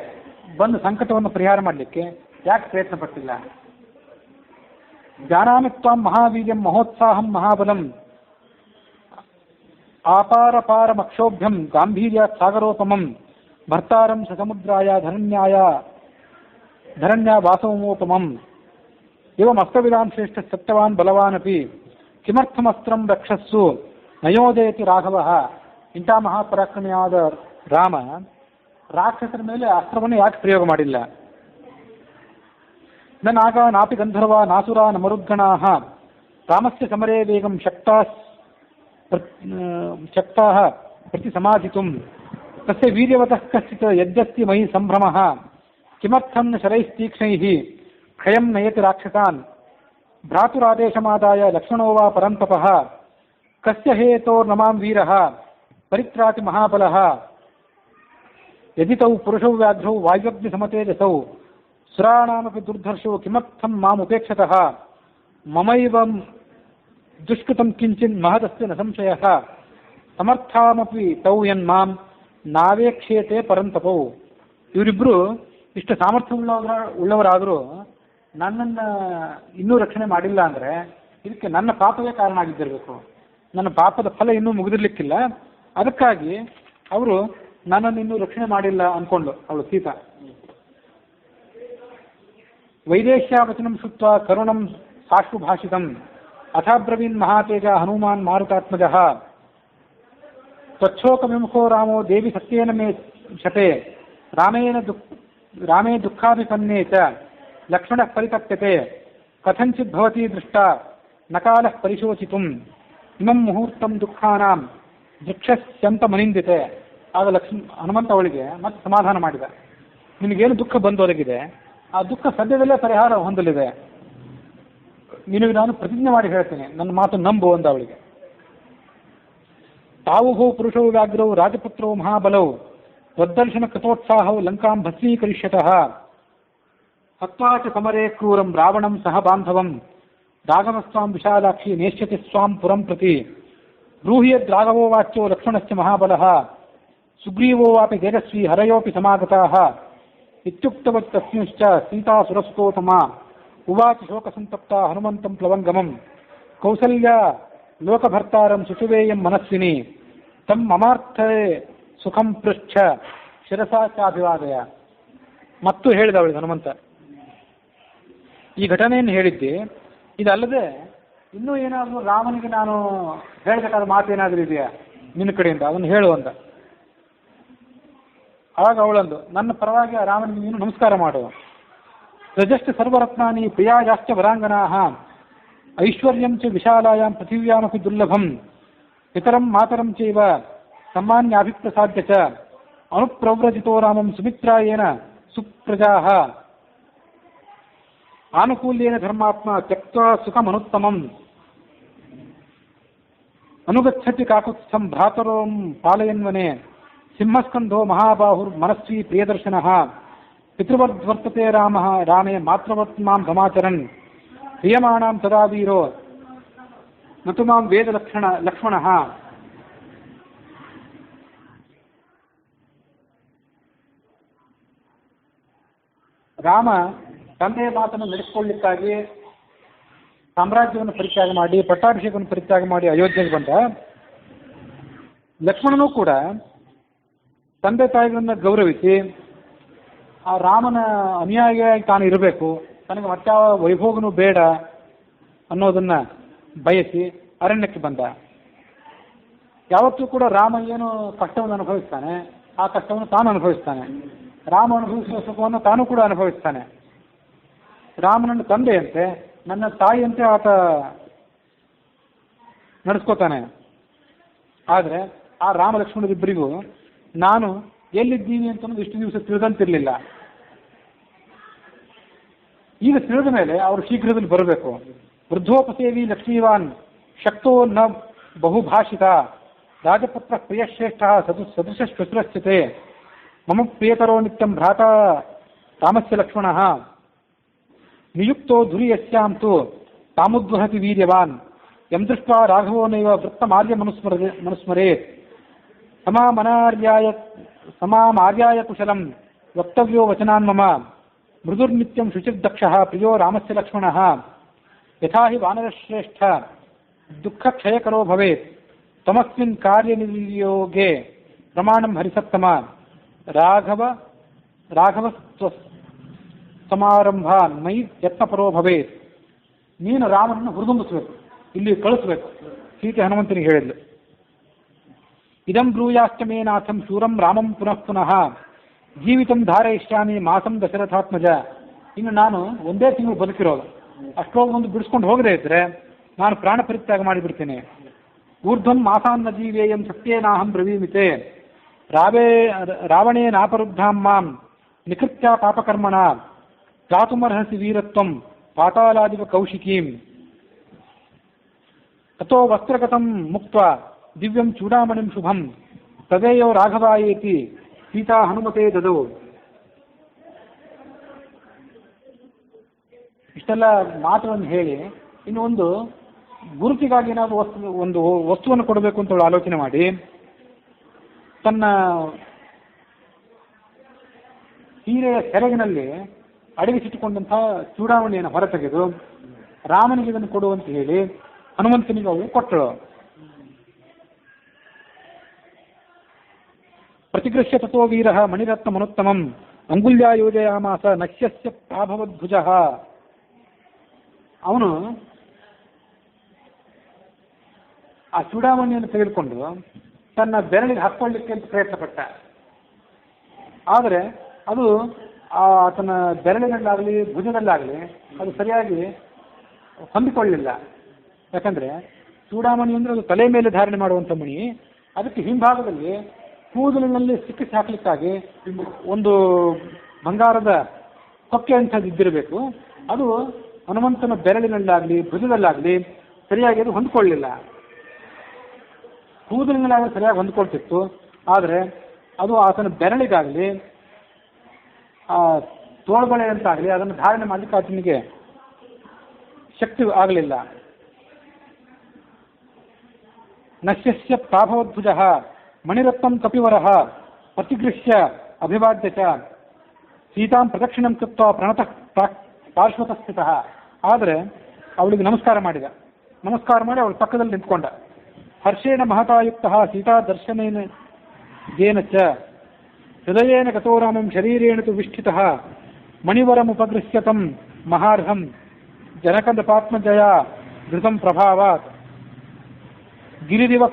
ಬಂದು ಸಂಕಟವನ್ನು ಪರಿಹಾರ ಮಾಡಲಿಕ್ಕೆ ಯಾಕೆ ಪ್ರಯತ್ನ ಪಟ್ಟಿಲ್ಲ? ಜಾನಾಮಿ ತ್ವಾಂ ಮಹಾವೀರ್ಯಂ ಮಹೋತ್ಸಾಹಂ ಮಹಾಬಲಂ ಆಪಾರಪಾರಮಕ್ಷೋಭ್ಯಂ ಗಾಂಭೀರ್ಯಾತ್ ಸಾಗರೋಪಮಂ ಭರ್ತಾರಂ ಸಸಮುದ್ರಾಯ ಧರಣ್ಯಾ ವಾಸವಮೋಪಮಂ ಏವಮಸ್ತವಿದಾಂ ಶ್ರೇಷ್ಠ ಸತ್ಯವಾನ್ ಬಲವಾನ್ ಅಪಿ ಕಿಮರ್ಥಮಸ್ತ್ರಂ ರಕ್ಷಸ್ಸು ನಯೋದಯತಿ ರಾಘವ. ಇಂಥ ಮಹಾಪರಾಕ್ರಮಿಯಾದ ರಾಮ ರಾಕ್ಷಸರ ಮೇಲೆ ಅಸ್ತ್ರವನ್ನು ಯಾಕೆ ಪ್ರಯೋಗ ಮಾಡಿಲ್ಲ? ನಾಗ ನಾಪಿ ಗಂಧರ್ವ ನಾಸುರ ನ ಮರುದ್ಗಣಾಃ ರಾಮಸ್ಯ ಸಮರೇ ವೇಗಂ ಶಕ್ತಾಃ ಪ್ರತಿ ಸಮಾಧಿತುಂ ತಸ್ಯ ವೀರ್ಯವತಃ ಕಶ್ಚಿತ್ ಯದ್ಯಸ್ತಿ ಮಯಿ ಸಂಭ್ರಮಃ ಕಿಮರ್ಥಂ ನ ಶರೈಸ್ತೀಕ್ಷ್ಣೈಃ ಕ್ಷಯಂ ನಯತಿ ರಾಕ್ಷಸಾನ್ ಭ್ರಾತುರಾದೇಶಮಾದಾಯ ಲಕ್ಷ್ಮಣೋ ವಾ ಪರಂತಪಃ ಕಸ್ಯ ಹೇತೋರ್ನಮಾಂ ವೀರಃ ಪರಿತ್ರಾತಿ ಮಹಾಬಲಃ ಯದಿ ತೌ ಪುರುಷೌ ವ್ಯಾಘ್ರೌ ವಾಯುಗ್ನಿ ಸಮತೇಜಸೌ ಸುರಾಣಾಮಪಿ ದುರ್ಧರ್ಷೋ ಕಿಮರ್ಥಂ ಮಾಮುಪೇಕ್ಷತಃ ಮಮೈವ ದುಷ್ಕೃತಂ ಕಿಂಚಿನ್ ಮಹದಸ್ಯ ನ ಸಂಶಯಃ ಸಮರ್ಥಾಮಪಿ ತೌ ಯನ್ಮಾಂ ನಾವೇಕ್ಷೇತೆ ಪರಂತಪೌ. ಇವರಿಬ್ಬರು ಇಷ್ಟು ಸಾಮರ್ಥ್ಯ ಉಳ್ಳವರಾದರೂ ನನ್ನನ್ನು ಇನ್ನೂ ರಕ್ಷಣೆ ಮಾಡಿಲ್ಲ ಅಂದರೆ ಇದಕ್ಕೆ ನನ್ನ ಪಾಪವೇ ಕಾರಣ ಆಗಿದ್ದಿರಬೇಕು. ನನ್ನ ಪಾಪದ ಫಲ ಇನ್ನೂ ಮುಗಿದಿರ್ಲಿಕ್ಕಿಲ್ಲ. ಅದಕ್ಕಾಗಿ ಅವರು ನನ್ನನ್ನು ಇನ್ನೂ ರಕ್ಷಣೆ ಮಾಡಿಲ್ಲ ಅಂದ್ಕೊಂಡು ಅವಳು ಸೀತಾ. ವೈದೇಶ್ಯಾವಚನಂ ಶುತ್ವ ಕರುಣಂ ಸಾಶ್ರುಭಾಷಿತಂ ಅಥಾಬ್ರವೀನ್ ಮಹಾತೇಜ ಹನುಮಾನ್ ಮಾರುತಾತ್ಮಜಃ ತ್ವಚ್ಛೋಕ ವಿಮುಖೋ ರಾಮೋ ದೇವಿ ಸತ್ಯೇನ ಮೇ ಶತೆ ರಾಮೇ ದುಃಖಾಭಿಪನ್ನೇ ಚ ಲಕ್ಷ್ಮಣಃ ಪರಿತಪ್ಯತೆ ಕಥಂಚಿತ್ ಭವತಿ ದೃಷ್ಟ ನಕಾಲಃ ಪರಿಶೋಚಿತುಂ ಇಮಂ ಮುಹೂರ್ತಂ ದುಃಖಾನಾಂ ವೃಕ್ಷಸ್ಯಂತಮನಿಂದಿತೆ. ಆಗ ಹನುಮಂತ ಅವಳಿಗೆ ಮತ್ತೆ ಸಮಾಧಾನ ಮಾಡಿದ. ನಿನಗೇನು ದುಃಖ ಬಂದೊದಗಿದೆ ಆ ದುಃಖ ಸದ್ಯದಲ್ಲೇ ಪರಿಹಾರ ಹೊಂದಲಿದೆ. ನಿನಗೆ ನಾನು ಪ್ರತಿಜ್ಞೆ ಮಾಡಿ ಹೇಳ್ತೇನೆ, ನನ್ನ ಮಾತು ನಂಬು ಅಂದ ಅವಳಿಗೆ. ತಾವುಹೋ ಪುರುಷೋ ವ್ಯಾಘ್ರೌ ರಾಜಪುತ್ರೌ ಮಹಾಬಲೌ ತ್ವದ್ದರ್ಶನ ಕೃತೋತ್ಸಾಹೌ ಲಂಕಾಂ ಭಸ್ಮೀಕರಿಷ್ಯತಃ ಹತ್ವಾ ಚ ಸಮರೇ ಕ್ರೂರಂ ರಾವಣಂ ಸಹ ಬಾಂಧವಂ ರಾಘವಸ್ವಾಂ ವಿಶಾಲಾಕ್ಷಿ ನೇಷ್ಯತಿ ಸ್ವಾಂ ಪುರಂ ಪ್ರತಿ ಬ್ರೂಹಿ ಯದ್ರಾಘವೋ ವಾಚ್ಯೋ ಲಕ್ಷ್ಮಣಸ್ಯ ಮಹಾಬಲಃ ಸುಗ್ರೀವೋ ವಾಪಿ ತೇಜಸ್ವಿ ಹರಯೋಪಿ ಸಮಾಗತಾಃ ಇತ್ಯುಕ್ತವತ್ ತಸ್ಮಿಂಶ್ಚ ಸೀತಾ ಸುರಸ್ತೋತಮಾ ಉವಾಚ ಶೋಕಸಂತಪ್ತಾ ಹನುಮಂತಂ ಪ್ಲವಂಗಮಂ ಕೌಸಲ್ಯ ಲೋಕಭರ್ತಾರಂ ಸುಷುವೇಯಂ ಮನಸ್ವಿನಿ ತಂ ಮಮಾರ್ಥೇ ಸುಖಂ ಪೃಚ್ಛ ಶಿರಸಾ ಚಾಭಿವಾದಯ. ಮತ್ತು ಹೇಳಿದ ಅವಳಿಗೆ ಹನುಮಂತ, ಈ ಘಟನೆಯನ್ನು ಹೇಳಿದ್ದೆ, ಇದಲ್ಲದೆ ಇನ್ನೂ ಏನಾದರೂ ರಾಮನಿಗೆ ನಾನು ಹೇಳಬೇಕಾದ ಮಾತೇನಾದರೂ ಇದೆಯಾ ನಿನ್ನ ಕಡೆಯಿಂದ, ಅದನ್ನು ಹೇಳು ಅಂದ. ಆವಾಗ ಅವಳಂದು, ನನ್ನ ಪರವಾಗಿ ರಾಮನಿಗೆ ನೀನು ನಮಸ್ಕಾರ ಮಾಡು. ರಜಶ್ಚ ಸರ್ವರತ್ನಾನಿ ಪ್ರಿಯಾಯಾಶ್ಚ ವರಾಂಗನಾಃ ಐಶ್ವರ್ಯಂ ಚ ವಿಶಾಲಾಯಾಂ ಪೃಥಿವ್ಯಾಮಪಿ ದುರ್ಲಭಂ ಪಿತರಂ ಮಾತರಂ ಚೈವ ಸಮ್ಮಾನ್ಯಾಭಿಪ್ರಸಾದ್ಯ ಚ ಅನುಪ್ರವ್ರಜಿತೋ ರಾಮಂ ಸುಮಿತ್ರಾಯೇನ ಸುಪ್ರಜಾಃ ಆನುಕೂಲ್ಯೇನ ಧರ್ಮಾತ್ಮ ತ್ಯಕ್ತ್ವಾ ಸುಖಮನುತ್ತಮಂ ಅನುಗಚ್ಚತಿ ಕಾಕುತ್ಸ್ಥಂ ಭ್ರಾತರೋಂ ಪಾಲಯನ್ವನೆ ಸಿಂಹಸ್ಕಂಧೋ ಮಹಾಬಾಹುರ್ ಮನಸ್ವಿ ಪ್ರಿಯದರ್ಶನಃ ಪಿತೃವದ್ವರ್ತತೆ ರಾಮಃ ರಾಮೇ ಮಾತೃವತ್ ಮಾಂ ಸಮಾಚರನ್ ಕ್ರಿಯಮಾಣಾಂ ಸದಾ ವೀರೋ ನತು ಮಾಂ ವೇದ ಲಕ್ಷ್ಮಣಃ. ರಾಮ ತಂದೆಯ ಮಾತನ್ನು ನಡೆಸಿಕೊಳ್ಳಲಿಕ್ಕಾಗಿ ಸಾಮ್ರಾಜ್ಯವನ್ನು ಪರಿತ್ಯಾಗ ಮಾಡಿ ಪಟ್ಟಾಭಿಷೇಕವನ್ನು ಪರಿತ್ಯಾಗ ಮಾಡಿ ಅಯೋಧ್ಯೆಗೆ ಬಂದ. ಲಕ್ಷ್ಮಣನೂ ಕೂಡ ತಂದೆ ತಾಯಿಗಳನ್ನು ಗೌರವಿಸಿ ಆ ರಾಮನ ಅನುಯಾಯಿಯಾಗಿ ತಾನು ಇರಬೇಕು, ತನಗೆ ಮತ್ತಾವ ವೈಭೋಗನೂ ಬೇಡ ಅನ್ನೋದನ್ನು ಬಯಸಿ ಅರಣ್ಯಕ್ಕೆ ಬಂದ. ಯಾವತ್ತೂ ಕೂಡ ರಾಮ ಏನು ಕಷ್ಟವನ್ನು ಅನುಭವಿಸ್ತಾನೆ ಆ ಕಷ್ಟವನ್ನು ತಾನು ಅನುಭವಿಸ್ತಾನೆ. ರಾಮ ಅನುಭವಿಸುವ ಸುಖವನ್ನು ತಾನು ಕೂಡ ಅನುಭವಿಸ್ತಾನೆ. ರಾಮನನ್ನು ತಂದೆಯಂತೆ ನನ್ನ ತಾಯಿಯಂತೆ ಆತ ನಡೆಸ್ಕೋತಾನೆ. ಆದರೆ ಆ ರಾಮ ಲಕ್ಷ್ಮಣರಿಬ್ಬರಿಗೂ ನಾನು ಎಲ್ಲಿದ್ದೀನಿ ಅಂತನ್ನೋದು ಇಷ್ಟು ದಿವಸ ತಿಳಿದಂತಿರಲಿಲ್ಲ. ಈಗ ತಿಳಿದ ಮೇಲೆ ಅವರು ಶೀಘ್ರದಲ್ಲಿ ಬರಬೇಕು. ವೃದ್ಧೋಪಸೇವಿ ಲಕ್ಷ್ಮೀವಾನ್ ಶಕ್ತೋ ನ ಬಹುಭಾಷಿತ ರಾಜಪುತ್ರ ಪ್ರಿಯಶ್ರೇಷ್ಠ ಸದೃಶ ಶ್ವಶುರಶ್ಚತೆ ಮಮ ಪ್ರಿಯತರೋ ನಿತ್ಯಂ ಭ್ರಾತಾ ರಾಮಸ್ಯ ಲಕ್ಷ್ಮಣಃ ನಿಯುಕ್ತೋ ಧುರಿಯಸ್ಯಾಂ ತು ತಾಮುದ್ವಹತಿ ವೀರ್ಯವಾನ್ ಯಂ ದೃಷ್ಟ್ವಾ ರಾಘವೋ ನೈವ ವೃತ್ತಮಾರ್ಯ ಮನುಸ್ಮರೇತ್ ಸಮಾಮಾರ್ಯಾಯ ಕುಶಲಂ ವಕ್ತವ್ಯೋ ವಚನಾನ್ ಮಮ ಮೃದುರ್ನಿತ್ಯಂ ಶುಚಿರ್ದಕ್ಷಃ ಪ್ರಿಯೋ ರಾಮಸ್ಯ ಲಕ್ಷ್ಮಣಃ ಯಥಾ ಹಿ ವಾನರಶ್ರೇಷ್ಠ ದುಃಖಕ್ಷಯಕರೋ ಭವೇತ್ ತಮಸ್ಮಿನ್ ಕಾರ್ಯನಿಯೋಗೆ ಪ್ರಮಾಣಂ ಹರಿಸತ್ತಮ ರಾಘವ ಸಮಾರಂಭಾನ್ ಮೈ ಯತ್ನಪರೋ ಭವೇತ್. ನೀನು ರಾಮನನ್ನು ಹುರಿದುಂಬಿಸಬೇಕು, ಇಲ್ಲಿ ಕಳಿಸ್ಬೇಕು. ಸೀತೆ ಹನುಮಂತನಿಗೆ ಹೇಳಿದ್ಲು. ಇದಂ ಬ್ರೂಯಾಷ್ಟಮೇನಾಥಂ ಶೂರಂ ರಾಮಂ ಪುನಃ ಪುನಃ ಜೀವಿತಂ ಧಾರಯಿಷ್ಯಾಮಿ ಮಾಸಂ ದಶರಥಾತ್ಮಜ. ಇನ್ನು ನಾನು ಒಂದೇ ತಿಂಗಳು ಬದುಕಿರೋದು, ಅಷ್ಟೊಳಗೆ ಒಂದು ಬಿಡಿಸ್ಕೊಂಡು ಹೋಗದೇ ಇದ್ರೆ ನಾನು ಪ್ರಾಣ ಪರಿತ್ಯಾಗ ಮಾಡಿಬಿಡ್ತೇನೆ. ಊರ್ಧ್ವಂ ಮಾಸಾನ್ನ ಜೀವೇಯಂ ಸತ್ಯೇನಾಹಂ ಬ್ರವೀಮಿತೆ ರಾವಣೇನಾಪರುದ್ಧಾಂ ಮಾಂ ನಿಕೃತ್ಯ ಪಾಪಕರ್ಮಣ ಗಾತುಮರ್ಹಸಿ ವೀರತ್ವಂ ಪಾತಾಲಾದಿವ ಕೌಶಿಕೀಂ ತಥೋ ವಸ್ತ್ರಗತಂ ಮುಕ್ತ್ವಾ ದಿವ್ಯಂ ಚೂಡಾಮಣಿಂ ಶುಭಂ ತದೇಯೋ ರಾಘವಾಯೇತಿ ಸೀತಾ ಹನುಮತೆ ದದೌ. ಇಷ್ಟೆಲ್ಲ ಮಾತುಗಳನ್ನು ಹೇಳಿ ಇನ್ನು ಒಂದು ಗುರುತಿಗಾಗಿ ಏನಾದರೂ ಒಂದು ವಸ್ತುವನ್ನು ಕೊಡಬೇಕು ಅಂತ ಆಲೋಚನೆ ಮಾಡಿ ತನ್ನ ಸೀರೆಯ ಸೆರಗಿನಲ್ಲಿ ಅಡಗಿಸಿಟ್ಟುಕೊಂಡಂತಹ ಚೂಡಾಮಣಿಯನ್ನು ಹೊರತೆಗೆದು ರಾಮನಿಗೆ ಇದನ್ನು ಕೊಡುವಂತ ಹೇಳಿ ಹನುಮಂತನಿಗೆ ಅವಳು ಕೊಟ್ಟಳು. ಪ್ರತಿಗೃಹ್ಯ ತಥೋ ವೀರ ಮಣಿರತ್ನ ಮನೋತ್ತಮಂ ಅಂಗುಲ್ಯ ಯೋಜಯಾಮಾಸ ನಶ್ಯಸ್ಯ ಪ್ರಾಭವದ್ಭುಜ. ಅವನು ಆ ಚೂಡಾಮಣಿಯನ್ನು ತೆಗೆದುಕೊಂಡು ತನ್ನ ಬೆರಳಿಗೆ ಹಾಕ್ಕೊಳ್ಳಿಕ್ಕೆ ಅಂತ ಪ್ರಯತ್ನ ಪಟ್ಟ. ಆದರೆ ಅದು ಆತನ ಬೆರಳಿನಲ್ಲಾಗಲಿ ಭುಜದಲ್ಲಾಗಲಿ ಅದು ಸರಿಯಾಗಿ ಹೊಂದಿಕೊಳ್ಳಲಿಲ್ಲ. ಯಾಕಂದ್ರೆ ಚೂಡಾಮಣಿ ಅಂದರೆ ಅದು ತಲೆ ಮೇಲೆ ಧಾರಣೆ ಮಾಡುವಂಥ ಮಣಿ. ಅದಕ್ಕೆ ಹಿಂಭಾಗದಲ್ಲಿ ಕೂದಲಿನಲ್ಲಿ ಸಿಕ್ಕಿಸಿ ಹಾಕಲಿಕ್ಕಾಗಿ ಒಂದು ಬಂಗಾರದ ಕೊಕ್ಕೆ ಅಂಥದ್ದು ಇದ್ದಿರಬೇಕು. ಅದು ಹನುಮಂತನ ಬೆರಳಿನಲ್ಲಾಗಲಿ ಭುಜದಲ್ಲಾಗಲಿ ಸರಿಯಾಗಿ ಅದು ಹೊಂದ್ಕೊಳ್ಳಲಿಲ್ಲ. ಕೂದಲಿನಲ್ಲಾಗಲಿ ಸರಿಯಾಗಿ ಹೊಂದ್ಕೊಳ್ತಿತ್ತು, ಆದರೆ ಅದು ಆತನ ಬೆರಳಿಗಾಗಲಿ ತೋಳ್ಬಳೆ ಅಂತಾಗಲಿ ಅದನ್ನು ಧಾರಣೆ ಮಾಡಲಿಕ್ಕೆ ಆತನಿಗೆ ಶಕ್ತಿ ಆಗಲಿಲ್ಲ. ನಶ್ಯಸ್ಯ ಪ್ರಾಭವದ್ಭುಜ ಮಣಿರತ್ನಂ ಕಪಿವರ ಪ್ರತಿಗೃಹ್ಯ ಅಭಿವಾದ್ಯ ಚ ಸೀತಾಂ ಪ್ರದಕ್ಷಿಣಂ ಕೃತ್ವ ಪ್ರಣತಃ ಪಾರ್ಶ್ವತಃ ಸ್ಥಿತಃ. ಆದರೆ ಅವಳಿಗೆ ನಮಸ್ಕಾರ ಮಾಡಿದ. ನಮಸ್ಕಾರ ಮಾಡಿ ಅವಳ ಪಕ್ಕದಲ್ಲಿ ನಿಂತ್ಕೊಂಡ. ಹರ್ಷೇಣ ಮಹತಾಯುಕ್ತ ಸೀತಾ ದರ್ಶನೇನ ಯೇನ ಚ ಹೃದಯೇನ ಗತೋ ರಾಮಂ ಶರೀರೇಣ ತು ವಿಷ್ಠಿತಃ ಮಣಿವರಮುಪಗೃಹ್ಯ ತಂ ಮಹಾರ್ಹಂ ಜನಕದಪಾತ್ಮಜಯ ಧೃತಂ ಪ್ರಭಾವಾತ್ ಗಿರಿದಿವ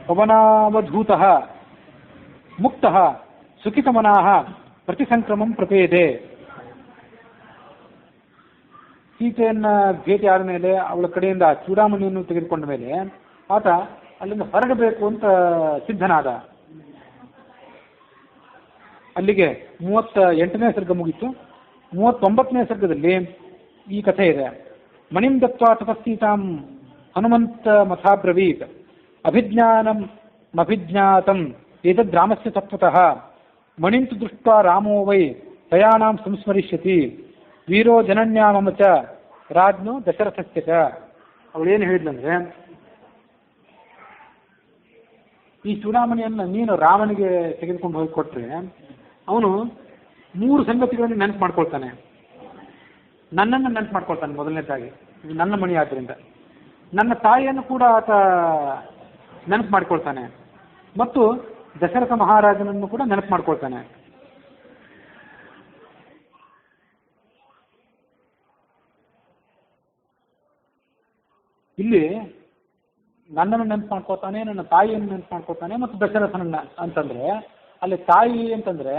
ಪವನಾವಧೂತಃ ಮುಕ್ತಃ ಸುಖಿತಮನಾಃ ಪ್ರತಿಸಂಕ್ರಮಂ ಪ್ರಪೇದೆ. ಸೀತೆಯನ್ನ ಭೇಟಿ ಆದ ಮೇಲೆ ಅವಳ ಕಡೆಯಿಂದ ಚೂಡಾಮಣಿಯನ್ನು ತೆಗೆದುಕೊಂಡ ಮೇಲೆ ಆತ ಅಲ್ಲಿಂದ ಹೊರಡಬೇಕು ಅಂತ ಸಿದ್ಧನಾದ. ಅಲ್ಲಿಗೆ 38ನೇ ಸರ್ಗ ಮುಗಿತು. 39ನೇ ಸರ್ಗದಲ್ಲಿ ಈ ಕಥೆ ಇದೆ. ಮಣಿಂ ದತ್ವಾ ತಪಸ್ಸೀತಾಂ ಹನುಮಂತ ಮಥಾಬ್ರವೀತ್ ಅಭಿಜ್ಞಾನಂ ಅಭಿಜ್ಞಾತಂ ಏತದ್ ರಾಮಸ್ಯ ತತ್ವತಃ ಮಣಿಂತು ದೃಷ್ಟ್ವಾ ರಾಮೋ ವೈ ತಯಾನಾಂ ಸಂಸ್ಮರಿಷ್ಯತಿ ವೀರೋ ಜನನ್ಯಾಮಮ ಚ ರಾಜ್ಞೋ ದಶರಥಸ್ಯ ಚ. ಅವಳೇನು ಹೇಳಿದ್ಲಂದ್ರೆ, ಈ ಚೂಡಾಮಣಿಯನ್ನು ನೀನು ರಾಮನಿಗೆ ತೆಗೆದುಕೊಂಡು ಹೋಗಿ ಕೊಟ್ಟರೆ ಅವನು 3 ಸಂಗತಿಗಳನ್ನು ನೆನಪು ಮಾಡ್ಕೊಳ್ತಾನೆ. ನನ್ನನ್ನು ನೆನಪು ಮಾಡ್ಕೊಳ್ತಾನೆ. ಮೊದಲನೇದಾಗಿ ಇದು ನನ್ನ ಮಣಿ ಆದ್ದರಿಂದ ನನ್ನ ತಾಯಿಯನ್ನು ಕೂಡ ಆತ ನೆನಪು ಮಾಡ್ಕೊಳ್ತಾನೆ ಮತ್ತು ದಶರಥ ಮಹಾರಾಜನನ್ನು ಕೂಡ ನೆನಪು ಮಾಡ್ಕೊಳ್ತಾನೆ. ಇಲ್ಲಿ ನನ್ನನ್ನು ನೆನಪು ಮಾಡ್ಕೊಳ್ತಾನೆ, ನನ್ನ ತಾಯಿಯನ್ನು ನೆನಪು ಮಾಡ್ಕೊಳ್ತಾನೆ ಮತ್ತು ದಶರಥನನ್ನ ಅಂತಂದ್ರೆ ಅಲ್ಲಿ ತಾಯಿ ಅಂತಂದ್ರೆ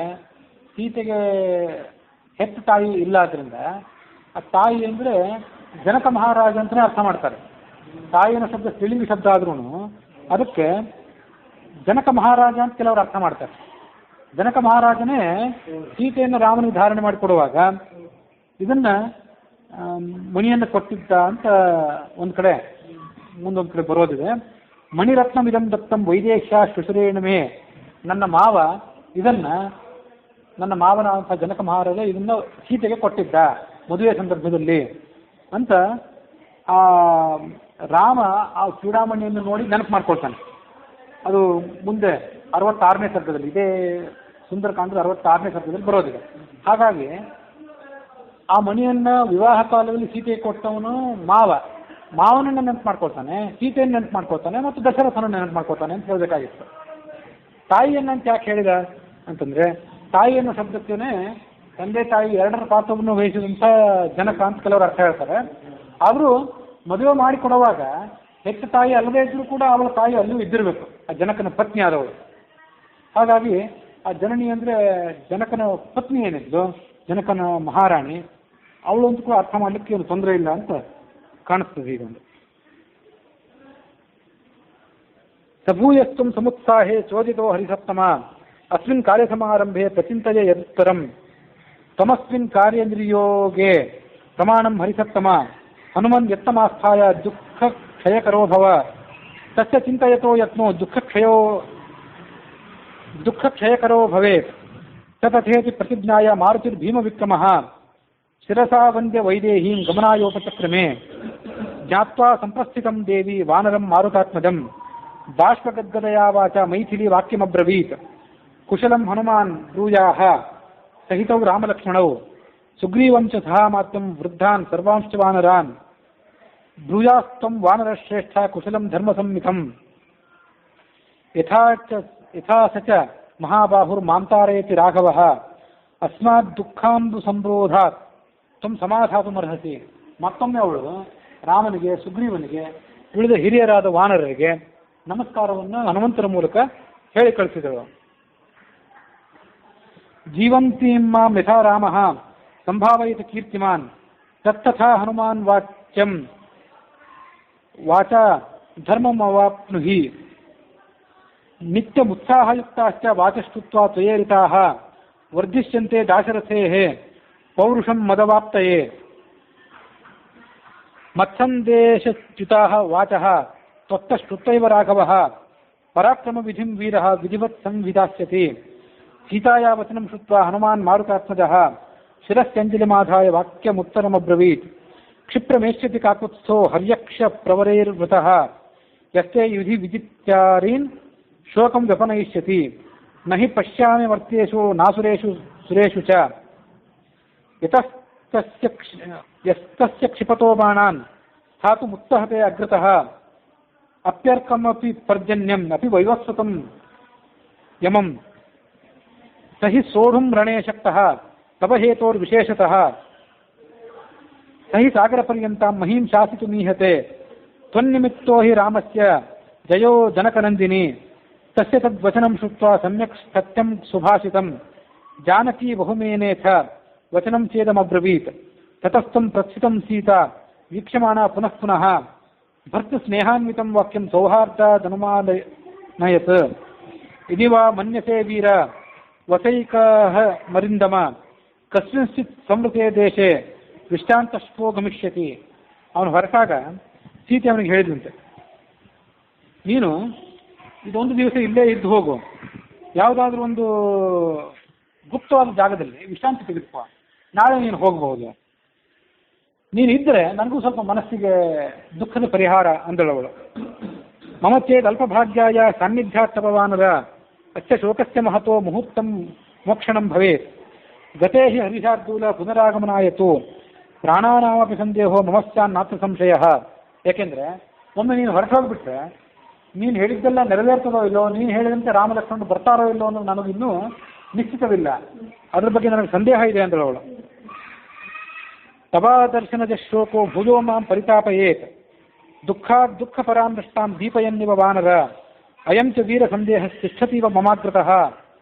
ಸೀತೆಗೆ ಹೆತ್ತ ತಾಯಿ ಇಲ್ಲ ಆದ್ರಿಂದ ಆ ತಾಯಿ ಅಂದ್ರೆ ಜನಕ ಮಹಾರಾಜ ಅಂತಲೇ ಅರ್ಥ ಮಾಡ್ತಾರೆ. ತಾಯಿನ ಶಬ್ದ ಸ್ತ್ರೀಲಿಂಗ ಶಬ್ದ ಆದ್ರೂ ಅದಕ್ಕೆ ಜನಕ ಮಹಾರಾಜ ಅಂತ ಕೆಲವರು ಅರ್ಥ ಮಾಡ್ತಾರೆ. ಜನಕ ಮಹಾರಾಜನೇ ಸೀತೆಯನ್ನು ರಾಮನಿಗೆ ಧಾರಣೆ ಮಾಡಿಕೊಡುವಾಗ ಇದನ್ನ ಮಣಿಯನ್ನು ಕೊಟ್ಟಿದ್ದ ಅಂತ ಒಂದ್ ಕಡೆ ಮುಂದೊಂದು ಕಡೆ ಬರೋದಿದೆ. ಮಣಿರತ್ನಂ ಇದಂ ದತ್ತಂ ವೈದೇಶ ಶ್ವಶುರೇಣಮೇ. ನನ್ನ ಮಾವ ಇದನ್ನ ನನ್ನ ಮಾವನ ಜನಕ ಮಹಾರಾಜ ಇದನ್ನ ಸೀತೆಗೆ ಕೊಟ್ಟಿದ್ದ ಮದುವೆ ಸಂದರ್ಭದಲ್ಲಿ ಅಂತ ಆ ರಾಮ ಆ ಚೂಡಾಮಣಿಯನ್ನು ನೋಡಿ ನೆನಪು ಮಾಡ್ಕೊಳ್ತಾನೆ. ಅದು ಮುಂದೆ 66ನೇ ಸರ್ಗದಲ್ಲಿ, ಇದೇ ಸುಂದರಕಾಂಡದ 66ನೇ ಸರ್ಗದಲ್ಲಿ ಬರೋದಿದೆ. ಹಾಗಾಗಿ ಆ ಮಣಿಯನ್ನು ವಿವಾಹ ಕಾಲದಲ್ಲಿ ಸೀತೆಗೆ ಕೊಟ್ಟವನು ಮಾವನನ್ನು ನೆನಪು ಮಾಡ್ಕೊಳ್ತಾನೆ, ಸೀತೆಯನ್ನು ನೆನಪು ಮಾಡ್ಕೊಳ್ತಾನೆ, ಮತ್ತು ದಶರಥನನ್ನು ನೆನಪು ಮಾಡ್ಕೊಳ್ತಾನೆ ಅಂತ ಹೇಳಬೇಕಾಗಿತ್ತು. ತಾಯಿಯನ್ನಂತ ಯಾಕೆ ಹೇಳಿದ ಅಂತಂದರೆ, ತಾಯಿ ಅನ್ನೋ ಶಬ್ದಕ್ಕೇ ತಂದೆ ತಾಯಿ ಎರಡರ ಪಾತ್ರವನ್ನು ವಹಿಸಿದಂಥ ಜನಕ ಅಂತ ಕೆಲವರು ಅರ್ಥ ಹೇಳ್ತಾರೆ. ಆದರೂ ಮದುವೆ ಮಾಡಿಕೊಡುವಾಗ ಹೆತ್ತ ತಾಯಿ ಅಲ್ಲದೇ ಇದ್ದರೂ ಕೂಡ ಅವಳ ತಾಯಿ ಅಲ್ಲೂ ಇದ್ದಿರಬೇಕು, ಆ ಜನಕನ ಪತ್ನಿ ಆದವಳು. ಹಾಗಾಗಿ ಆ ಜನನಿ ಅಂದರೆ ಜನಕನ ಪತ್ನಿ ಏನಿದ್ಲು, ಜನಕನ ಮಹಾರಾಣಿ, ಅವಳು ಅಂತ ಕೂಡ ಅರ್ಥ ಮಾಡಲಿಕ್ಕೆ ಏನು ತೊಂದರೆ ಇಲ್ಲ ಅಂತ ಕಾಣಿಸ್ತದೆ. ಇದೊಂದು ಸಭೂಯಸ್ತ್ವಂ ಸಮುತ್ಸಾಹೇ ಚೋದಿತೋ ಹರಿಸಪ್ತಮ ಅಸ್ಮಿನ್ ಕಾರ್ಯ ಸಮಾರಂಭೆ ಪ್ರಚಿಂತಯ ಯದುತ್ತರಂ ತಮಸ್ಮಿನ್ ಕಾರ್ಯೇಂದ್ರಿಯೋಗೆ ಪ್ರಮಾಣಂ ಹರಿಸಪ್ತಮ ಹನುಮನ್ ಯತ್ತಮಾಸ್ಥಾಯ ದುಃಖ ಕ್ಷಯಕರೋ ಭವ ತಸ್ಯ ಚಿಂತಯತೋ ಯತ್ನೋ ದುಃಖ ಕ್ಷಯಕರೋ ಭವೇತ್ ತಥೇತಿ ಪ್ರತಿಜ್ಞಾಯ ಮಾರುತಿರ್ಭೀಮವಿಕ್ರಮಃ ಶಿರಸಾ ವಂದ್ಯ ವೈದೇಹೀಂ ಗಮನಾಯೋಪಚಕ್ರಮೇ ಜ್ಞಾತ್ವಾ ಸಂಪ್ರಸ್ಥಿತಂ ದೇವಿ ವಾನರಂ ಮಾರುತಾತ್ಮಜಂ ಬಾಷ್ಪಗದ್ಗದಯಾ ವಾಚ ಮೈಥಿಲಿ ವಾಕ್ಯಮಬ್ರವೀತ್ ಕುಶಲಂ ಹನುಮಾನ್ ಬ್ರೂಯಾಹ ಸಹಿತೌ ರಾಮಲಕ್ಷ್ಮಣೌ ಸುಗ್ರೀವಂ ಚ ಸಹ ಮಾತಂ ವೃದ್ಧಾನ್ ಸರ್ವಾಂಶ್ಚ ವಾನರಾನ್ ಬ್ರೂಯಾಸ್ತ್ವಂ ವಾನರಶ್ರೇಷ್ಠ ಕುಶಲಂ ಧರ್ಮಸಂಹಿತಂ ಯಥಾ ಸ ಚ ಮಹಾಬಾಹುರ್ಮಾಂತಾರಯತಿ ರಾಘವಃ ಅಸ್ಮಾತ್ ದುಃಖಾಂಬು ಸಂರೋಧಾತ್ ತ್ವಂ ಸಮಾಧಾತುಮರ್ಹಸಿ. ಮತ್ತೊಮ್ಮೆ ಅವಳು ರಾಮನಿಗೆ, ಸುಗ್ರೀವನಿಗೆ, ಉಳಿದ ಹಿರಿಯರಾದ ವಾನರರಿಗೆ ನಮಸ್ಕಾರವನ್ನು ಹನುಮಂತರ ಮೂಲಕ ಹೇಳಿ ಕಳಿಸಿದಳು. ಜೀವಂತೀಂ ಮಾಂ ಯಥಾ ರಾಮಃ ಸಂಭಾವಯತಿ ಕೀರ್ತಿಮಾನ್ ತತ್ತಥಾ ಹನುಮಾನ್ ವಾಚಾ ಧರ್ಮಂ ಅವಾಪ್ನುಹಿ ನಿತ್ಯಮುತ್ಸಾಹಯುಕ್ತಾಶ್ಚ ವಾಚಷ್ಟುತ್ವಾ ತ್ವಯೇರಿತಾಃ ವರ್ಧಿಷ್ಯಂತೆ ದಾಶರಥೇಃ ಪೌರುಷಂ ಮದವಾಪ್ತಯೇ ಮತ್ಸಂದೇಶಚ್ಯುತಾಃ ವಾಚಃ ತ್ವತ್ತಶ್ರುತ್ವೈವ ರಾಘವಃ ಪರಾಕ್ರಮವಿಧಿಂ ವೀರಃ ವಿಧಿವತ್ ಸಂವಿಧಾಸ್ಯತಿ. ಸೀತಾಯಾ ವಚನಂ ಶ್ರುತ್ವಾ ಹನುಮಾನ್ ಮಾರುತಾತ್ಮಜಃ ಶಿರಸ್ಯಂಜಲಿಮಾಧಾಯ ವಾಕ್ಯಮುತ್ತರಮಬ್ರವೀತ್. ಕ್ಷಿಪ್ರಮೇಷ್ಯತಿ ಕಾಕುತ್ಸ್ಥೋ ಹರ್ಯಕ್ಷ ಪ್ರವರೈರ್ವೃತಃ ಯಸ್ತೆ ಯುಧಿ ವಿಜಿತ್ಯಾರೀನ್ ಶೋಕಂ ವ್ಯಪನಯಿಷ್ಯತಿ. ನ ಹಿ ಪಶ್ಯಾಮಿ ಮರ್ತ್ಯೇಷು ನಾಸುರೇಷು ಸುರೇಷು ಚ ಯಸ್ತಸ್ಯ ಕ್ಷಿಪತೋ ಬಾಣಾನ್ ಸ್ಥಾತುಮುತ್ತಹತೆ ಅಗ್ರತಃ ಅಪ್ಯರ್ಕಮಪಿ ಪರ್ಜನ್ಯಂ ಅಪಿ ವೈವಸ್ವತಂ ಯಮಂ ಸ ಹಿ ಸೋಢುಂ ರಣೇ ಶಕ್ತಃ ತವ ಹೇತೋರ್ವಿಶೇಷತಃ ಸ ಹಿ ಸಾಗರಪರ್ಯಂತಾಂ ಮಹೀಂ ಶಾಸಿತು ಮೀಹತೆ ತ್ವನ್ನಿಮಿತ್ತೋ ಹಿ ರಾಮಸ್ಯ ಜಯೋ ಜನಕನಂದಿನಿ. ತಸ್ಯ ತದ್ವಚನಂ ಶ್ರುತ್ವಾ ಸಮ್ಯಕ್ ಸತ್ಯಂ ಸುಭಾಷಿತಂ ಜಾನಕಿ ಬಹುಮೇನೇಥ ವಚನಂ ಚೇದಮಬ್ರವೀತ್. ತತಸ್ಥಂ ಪ್ರಸ್ಥಿತಂ ಸೀತಾ ವೀಕ್ಷ್ಯಮಾಣ ಪುನಃ ಪುನಃ ಭರ್ತು ಸ್ನೇಹಾನ್ವಿತಂ ವಾಕ್ಯಂ ಸೌಹಾರ್ದಾದನುಮಾನಯತ್. ಇದಿ ವಾ ಮನ್ಯಸೇ ವೀರ ವಸೈಕಃ ಮರಿಂದಮ ಕಸ್ಮಿಂಶ್ಚಿತ್ ಸಂವೃತೆ ದೇಶೆ ವಿಷ್ಟಾಂತಶ್ವೋ ಗಮಿಷ್ಯತಿ. ಅವನು ಹೊರಟಾಗ ಸೀತೆ ಅವನಿಗೆ ಹೇಳಿದಂತೆ, ನೀನು ಇದೊಂದು ದಿವಸ ಇಲ್ಲೇ ಇದ್ದು ಹೋಗು, ಯಾವುದಾದ್ರೂ ಒಂದು ಗುಪ್ತವಾದ ಜಾಗದಲ್ಲಿ ವಿಶ್ರಾಂತಿ ತೆಗೆದುಕೋ, ನಾಳೆ ನೀನು ಹೋಗಬಹುದು. ನೀನು ಇದ್ದರೆ ನನಗೂ ಸ್ವಲ್ಪ ಮನಸ್ಸಿಗೆ ದುಃಖದ ಪರಿಹಾರ ಅಂದಳವಳು. ಮಮ ಚೇದ್ ಅಲ್ಪಭಾಗ್ಯಾಯ ಸಾನ್ನಿಧ್ಯಾತ್ತಪವಾನರ ಅಚ್ಚ ಶೋಕಸ್ಯ ಮಹತೋ ಮುಹೂರ್ತಂ ಮೋಕ್ಷಣಂ ಭವೇತ್. ಗತೇ ಹಿ ಹರಿಶಾರ್ದೂಲ ಪುನರಾಗಮನಾಯತು ಪ್ರಾಣಾನಾಮಪಿ ಸಂದೇಹೋ ಮಮಸ್ಯಾನ್ನಾತ್ರ ಸಂಶಯ. ಯಾಕೆಂದರೆ ಒಮ್ಮೆ ನೀನು ಹೊರಟೋಗ್ಬಿಟ್ರೆ ನೀನು ಹೇಳಿದ್ದೆಲ್ಲ ನೆರವೇರ್ತದೋ ಇಲ್ಲೋ, ನೀನು ಹೇಳಿದಂತೆ ರಾಮಲಕ್ಷ್ಮಣರು ಬರ್ತಾರೋ ಇಲ್ಲೋ ಅನ್ನೋದು ನನಗಿನ್ನೂ ನಿಶ್ಚಿತವಿಲ್ಲ, ಅದ್ರ ಬಗ್ಗೆ ನನಗೆ ಸಂದೇಹ ಇದೆ ಅಂದಳವಳು. ತವಾದರ್ಶನದ ಶೋಕೋ ಭುಜೋ ಮಾಂ ಪರಿತಾಪಯೇತ್ ದುಃಖಾತ್ ದುಃಖ ಪರಾಮೃಷ್ಟಾಂ ದೀಪಯನ್ನಿವ ವಾನರ ಅಯಂ ಚ ವೀರ ಸಂದೇಹ ತಿಷ್ಠತೀವ ಮಮಾಗ್ರತಃ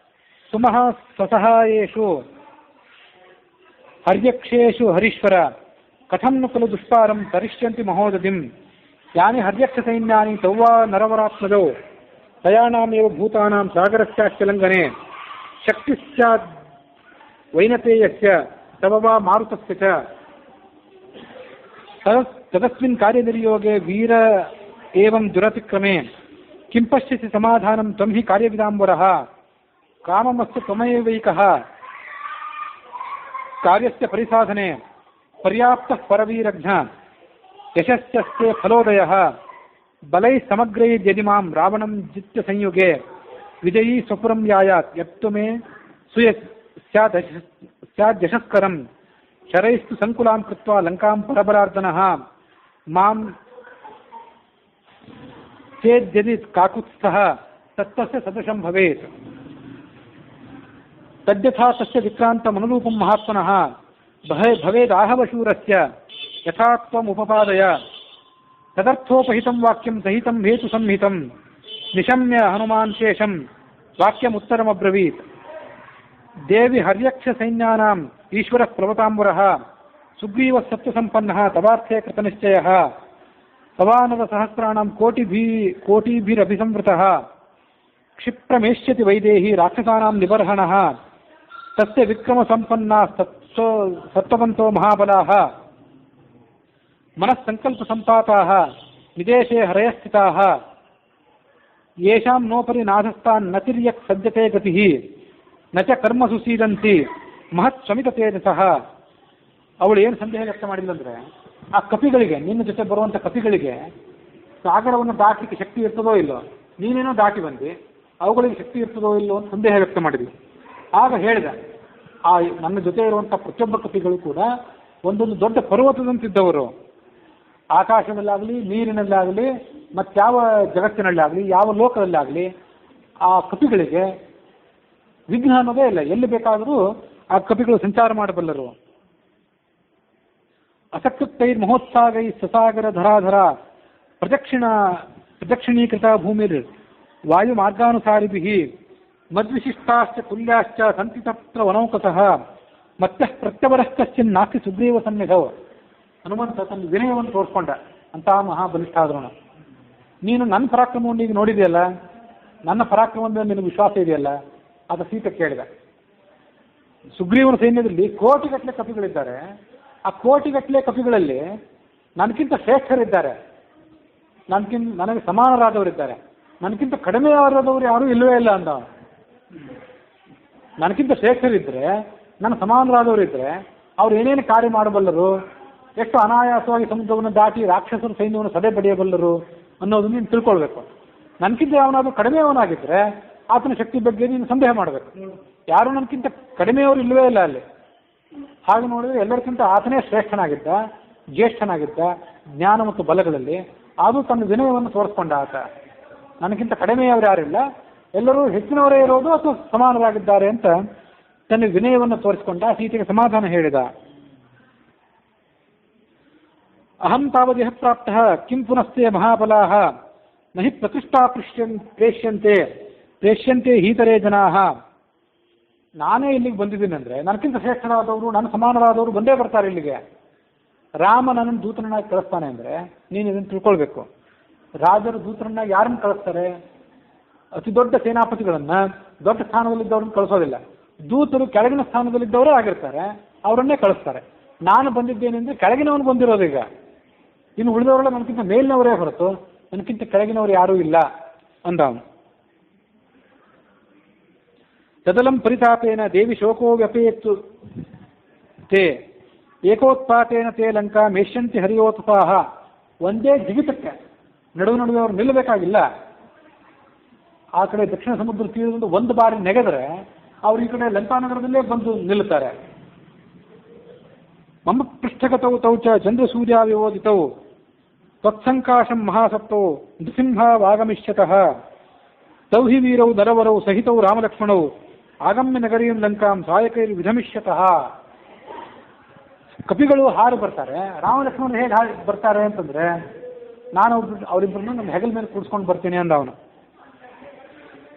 ಸುಮಃ ಸ್ವಸಹಾಯೇಷು ಹರ್ಯಕ್ಷೇಷು ಹರೀಶ್ವರ ಕಥಂ ನು ಖಲು ದುಷ್ಪಾರಂ ತರಿಷ್ಯಂತಿ ಮಹೋದಧಿಂ. ಯಾನಿ ಹರ್ಯಕ್ಷ ಸೈನ್ಯಾನಿ ತೌವಾ ನರವರಾತ್ಮಜೌ ತಯಾನಾಮೇವ ಭೂತಾನಾಂ ಸಾಗರಸ್ಯಾಶ್ಚಲಂಘನೆ ಶಕ್ತಿಸ್ಯಾದ್ ವೈನತೇಯಸ್ಯ ತವ ವಾ ಮಾರುತಸ್ಯ ಚ. ತದಸ್ಮಿನ್ ಕಾರ್ಯನಿರ್ಯೋಗೆ ವೀರ ಏವಂ ದುರತಿಕ್ರಮೆ ಕಿಂ ಪಶ್ಯಸಿ ಸಮಾಧಾನಂ ತ್ವಂ ಹಿ ಕಾರ್ಯವಿದಾಂಬರಃ ಕಾಮಮಸ್ತು ತ್ವಮೇವೈಕಃ ಕಾರ್ಯಸ್ಯ ಪರಿಸಾಧನೆ ಪರ್ಯಾಪ್ತಃ ಪರವೀರಘ್ನ ಯಶಸ್ಸಸ್ತೆ ಫಲೋದಯಃ ಬಲೈಃ ಸಮಗ್ರೈರ್ಯದಿ ಮಾಂ ರಾವಣಂ ಜಿತ್ಯ ಸಂಯುಗೆ ವಿಜಯೀ ಸ್ವಪುರಂ ಯಾಯಾತ್ ಯತ್ತು ಮೇ ಸ್ಯಾದ್ ಯಶಸ್ಕರಂ ಶರೈಸ್ತು ಸಂಕುಲಾಂ ಕೃತ್ವಾ ಲಂಕಾಂ ಪರಬಲಾರ್ದನಃ ಮಾಂ ಚೇದ್ಯದಿ ಕಾಕುತ್ಸ್ಥಃ ತತ್ತಸ್ಯ ಸದೃಶಂ ಭವೇತ್ ತದ್ಯಥಾ ತಸ್ಯ ವಿಕ್ರಾಂತಮನುರೂಪಂ ಮಹಾತ್ಮನಃ ಭವೇದಾಹವಶೂರಸ್ಯ ಯಥಾ ತ್ವಂ ಉಪಪಾದಯ ತದರ್ಥೋಪಹಿತಂ ವಾಕ್ಯಂ ಸಹಿತಂ ಹೇತು ಸಂಹಿತಂ ನಿಶಮ್ಯ ಹನುಮಾನ್ ಶೇಷಂ ವಾಕ್ಯಮುತ್ತರಮಬ್ರವೀತ್ ದೇವಿ ಹರ್ಯಕ್ಷ ಸೈನ್ಯಾನಾಂ ಈಶ್ವರಃ ಪ್ಲವತಾಂಬರಃ ಸುಗ್ರೀವಃ ಸತ್ಯಸಂಪನ್ನಃ ತವಾರ್ಥೇ ಕೃತನಿಶ್ಚಯಃ ಪವಾನವ ಸಹಸ್ರಾಣಾಂ ಕೋಟಿಭಿರಭಿಸಂವೃತಃ ಕ್ಷಿಪ್ರಮೇಷ್ಯತಿ ವೈದೇಹಿ ರಾಕ್ಷಸಾನಾಂ ನಿಬರ್ಹಣಃ ತಸ್ಯ ವಿಕ್ರಮ ಸಂಪನ್ನಾ ಸತ್ವವಂತೋ ಮಹಾಬಲಾಃ ಮನಸ್ಸಂಕಲ್ಪ ಸಂಪಾತಾಃ ವಿದೇಶೇ ಹರಯಸ್ಥಿತಾಃ ಯೇಷಾಂ ನೋಪರಿ ನಾಧಸ್ತಾನ್ ನ ತಿರ್ಯಕ್ ಸದ್ಯತೆ ಗತಿಃ ನ ಚ ಕರ್ಮ ಸುಸೀದಂತಿ ಮಹತ್ ಸ್ವಮಿತ ತೇಜಸಃ. ಅವಳು ಏನು ಸಂದೇಹ ವ್ಯಕ್ತ ಮಾಡಿದ್ಲಂದ್ರೆ, ಆ ಕಪಿಗಳಿಗೆ, ನಿನ್ನ ಜೊತೆ ಬರುವಂಥ ಕಪಿಗಳಿಗೆ ಸಾಗರವನ್ನು ದಾಟಲಿಕ್ಕೆ ಶಕ್ತಿ ಇರ್ತದೋ ಇಲ್ಲೋ, ನೀನೇನೋ ದಾಟಿ ಬಂದು ಅವುಗಳಿಗೆ ಶಕ್ತಿ ಇರ್ತದೋ ಇಲ್ಲೋ ಅಂತ ಸಂದೇಹ ವ್ಯಕ್ತ ಮಾಡಿದ್ವಿ. ಆಗ ಹೇಳಿದ, ಆ ನನ್ನ ಜೊತೆ ಇರುವಂಥ ಪ್ರತಿಯೊಬ್ಬ ಕಪಿಗಳು ಕೂಡ ಒಂದೊಂದು ದೊಡ್ಡ ಪರ್ವತದಂತಿದ್ದವರು. ಆಕಾಶದಲ್ಲಾಗಲಿ, ನೀರಿನಲ್ಲಾಗಲಿ, ಮತ್ತಾವ ಜಗತ್ತಿನಲ್ಲಾಗಲಿ, ಯಾವ ಲೋಕದಲ್ಲಾಗಲಿ ಆ ಕಪಿಗಳಿಗೆ ವಿಘ್ನ ಅನ್ನೋದೇ ಇಲ್ಲ. ಎಲ್ಲಿ ಬೇಕಾದರೂ ಆ ಕಪಿಗಳು ಸಂಚಾರ ಮಾಡಬಲ್ಲರು. ಅಸಕ್ತೈರ್ ಮಹೋತ್ಸಾಗೈ ಸಸಾಗರ ಧರಾಧರ ಪ್ರದಕ್ಷಿಣೀಕೃತ ಭೂಮಿರ್ ವಾಯು ಮಾರ್ಗಾನುಸಾರಿಭಿಃ ಮದ್ವಿಶಿಷ್ಟಾಶ್ಚ ತುಲ್ಯಾಶ್ಚ ಸಂತಿ ತತ್ರ ವನೌಕತಃ ಮತ್ಯಃ ಪ್ರತ್ಯವರಃ ಕಶ್ಚಿನ್ ನಾಸ್ತಿ ಸುಗ್ರೀವ ಸನ್ನಿಧೌ. ಹನುಮಂತ ತನ್ನ ವಿನಯವನ್ನು ತೋರಿಸ್ಕೊಂಡ. ಅಂತಹ ಮಹಾಬಲಿಷ್ಠ ಆದ್ರೋಣ. ನೀನು ನನ್ನ ಪರಾಕ್ರಮವನ್ನು ಈಗ ನೋಡಿದೆಯಲ್ಲ, ನನ್ನ ಪರಾಕ್ರಮದ ನಿನಗೆ ವಿಶ್ವಾಸ ಇದೆಯಲ್ಲ ಅಂತ ಸೀತೆ ಕೇಳಿದ. ಸುಗ್ರೀವನ ಸೈನ್ಯದಲ್ಲಿ ಕೋಟಿಗಟ್ಟಲೆ ಕಪಿಗಳಿದ್ದಾರೆ. ಆ ಕೋಟಿಗಟ್ಟಲೆ ಕಪಿಗಳಲ್ಲಿ ನನಗಿಂತ ಶ್ರೇಷ್ಠರಿದ್ದಾರೆ, ನನಗೆ ಸಮಾನರಾದವರಿದ್ದಾರೆ, ನನಗಿಂತ ಕಡಿಮೆಯಾದವರು ಯಾರೂ ಇಲ್ಲವೇ ಇಲ್ಲ ಅಂದ. ನನಗಿಂತ ಶ್ರೇಷ್ಠರಿದ್ದರೆ, ನನ್ನ ಸಮಾನರಾದವರಿದ್ದರೆ ಅವ್ರು ಏನೇನು ಕಾರ್ಯ ಮಾಡಬಲ್ಲರು, ಎಷ್ಟು ಅನಾಯಾಸವಾಗಿ ಸಮುದ್ರವನ್ನು ದಾಟಿ ರಾಕ್ಷಸರ ಸೈನ್ಯವನ್ನು ಸದೆ ಬಡಿಯಬಲ್ಲರು ಅನ್ನೋದನ್ನು ನೀನು ತಿಳ್ಕೊಳ್ಬೇಕು. ನನಗಿಂತ ಯಾವನಾದರೂ ಕಡಿಮೆಯವನಾಗಿದ್ದರೆ ಆತನ ಶಕ್ತಿ ಬಗ್ಗೆ ನೀನು ಸಂದೇಹ ಮಾಡಬೇಕು. ಯಾರು ನನಗಿಂತ ಕಡಿಮೆಯವರು ಇಲ್ಲವೇ ಇಲ್ಲ ಅಲ್ಲಿ. ಹಾಗೆ ನೋಡಿದ್ರೆ ಎಲ್ಲರಿಗಿಂತ ಆತನೇ ಶ್ರೇಷ್ಠನಾಗಿದ್ದ, ಜ್ಯೇಷ್ಠನಾಗಿದ್ದ ಜ್ಞಾನ ಮತ್ತು ಬಲಗಳಲ್ಲಿ. ಅದು ತನ್ನ ವಿನಯವನ್ನು ತೋರಿಸ್ಕೊಂಡ ಆತ. ನನಗಿಂತ ಕಡಿಮೆಯವರು ಯಾರಿಲ್ಲ, ಎಲ್ಲರೂ ಹೆಚ್ಚಿನವರೇ ಇರೋದು ಅಥವಾ ಸಮಾನರಾಗಿದ್ದಾರೆ ಅಂತ ತನ್ನ ವಿನಯವನ್ನು ತೋರಿಸಿಕೊಂಡ. ಸೀತೆಗೆ ಸಮಾಧಾನ ಹೇಳಿದ. ಅಹಂ ತಾವದಿಹ ಪ್ರಾಪ್ತಃ ಕಿಂ ಪುನಸ್ತೆ ಮಹಾಬಲಾಃ ನಹಿ ಪ್ರತಿಷ್ಠಾ ಪ್ರೇಷ್ಯಂತೆ ಹೀತರೇ ಜನಾಃ. ನಾನೇ ಇಲ್ಲಿಗೆ ಬಂದಿದ್ದೀನಿ ಅಂದರೆ ನನಗಿಂತ ಶ್ರೇಷ್ಠರಾದವರು, ನನ್ನ ಸಮಾನರಾದವರು ಬಂದೇ ಬರ್ತಾರೆ ಇಲ್ಲಿಗೆ. ರಾಮ ನನ್ನನ್ನು ದೂತರನ್ನಾಗಿ ಕಳಿಸ್ತಾನೆ ಅಂದರೆ ನೀನು ಇದನ್ನು ತಿಳ್ಕೊಳ್ಬೇಕು. ರಾಜರು ದೂತರನ್ನಾಗಿ ಯಾರನ್ನು ಕಳಿಸ್ತಾರೆ? ಅತಿ ದೊಡ್ಡ ಸೇನಾಪತಿಗಳನ್ನು, ದೊಡ್ಡ ಸ್ಥಾನದಲ್ಲಿದ್ದವ್ರನ್ನ ಕಳಿಸೋದಿಲ್ಲ. ದೂತರು ಕೆಳಗಿನ ಸ್ಥಾನದಲ್ಲಿದ್ದವರೇ ಆಗಿರ್ತಾರೆ, ಅವರನ್ನೇ ಕಳಿಸ್ತಾರೆ. ನಾನು ಬಂದಿದ್ದೇನೆಂದರೆ ಕೆಳಗಿನವನು ಬಂದಿರೋದು. ಈಗ ಇನ್ನು ಉಳಿದವರೆಲ್ಲ ನನಗಿಂತ ಮೇಲಿನವರೇ ಹೊರತು ನನಗಿಂತ ಕೆಳಗಿನವರು ಯಾರೂ ಇಲ್ಲ ಅಂದ ಅವನು. ತದಲಂ ಪರಿತಾಪೇನ ದೇವಿ ಶೋಕೋ ವ್ಯಪೇತ್ತು ತೇ ಏಕೋತ್ಪಾತೇನ ತೇ ಲಂಕಾ ಮೇಷ್ಯಂತಿ ಹರಿಯೋತ್ಪಾಹ. ಒಂದೇ ಜಿಗಿತಕ್ಕೆ ನಡುವೆ ಅವರು ನಿಲ್ಲಬೇಕಾಗಿಲ್ಲ. ಆ ಕಡೆ ದಕ್ಷಿಣ ಸಮುದ್ರ ತೀರದಿಂದ ಒಂದು ಬಾರಿ ನೆಗೆದರೆ ಅವರು ಈ ಕಡೆ ಲಂಕಾನಗರದಲ್ಲೇ ಬಂದು ನಿಲ್ಲುತ್ತಾರೆ. ಮಮ ಪೃಷ್ಠಗತೌ ತೌ ಚ ಚಂದ್ರಸೂರ್ಯ ವಿವೋದಿತೌ ತ್ವತ್ಸಂಕಾಶಂ ಮಹಾಸತ್ತೌ ನೃಸಿಂಹ ವಾಗಮಿಷ್ಯತಃ ತೌ ಹಿ ವೀರೌ ನರವರೌ ಸಹಿತೌ ರಾಮಲಕ್ಷ್ಮಣೌ ಆಗಮ್ಯ ನಗರೀಂ ಲಂಕಾಂ ಸಾಯಕೈರ್ ವಿಧಮಿಷ್ಯತಃ. ಕಪಿಗಳು ಹಾರು ಬರ್ತಾರೆ. ರಾಮಲಕ್ಷ್ಮಣರು ಹೇಗೆ ಹಾರು ಬರ್ತಾರೆ ಅಂತಂದ್ರೆ, ನಾನು ಅವರಿಬ್ಬರನ್ನು ನಮ್ಮ ಹೆಗಲ ಮೇಲೆ ಕೂಡಿಸ್ಕೊಂಡು ಬರ್ತೀನಿ ಅಂದ ಅವನು.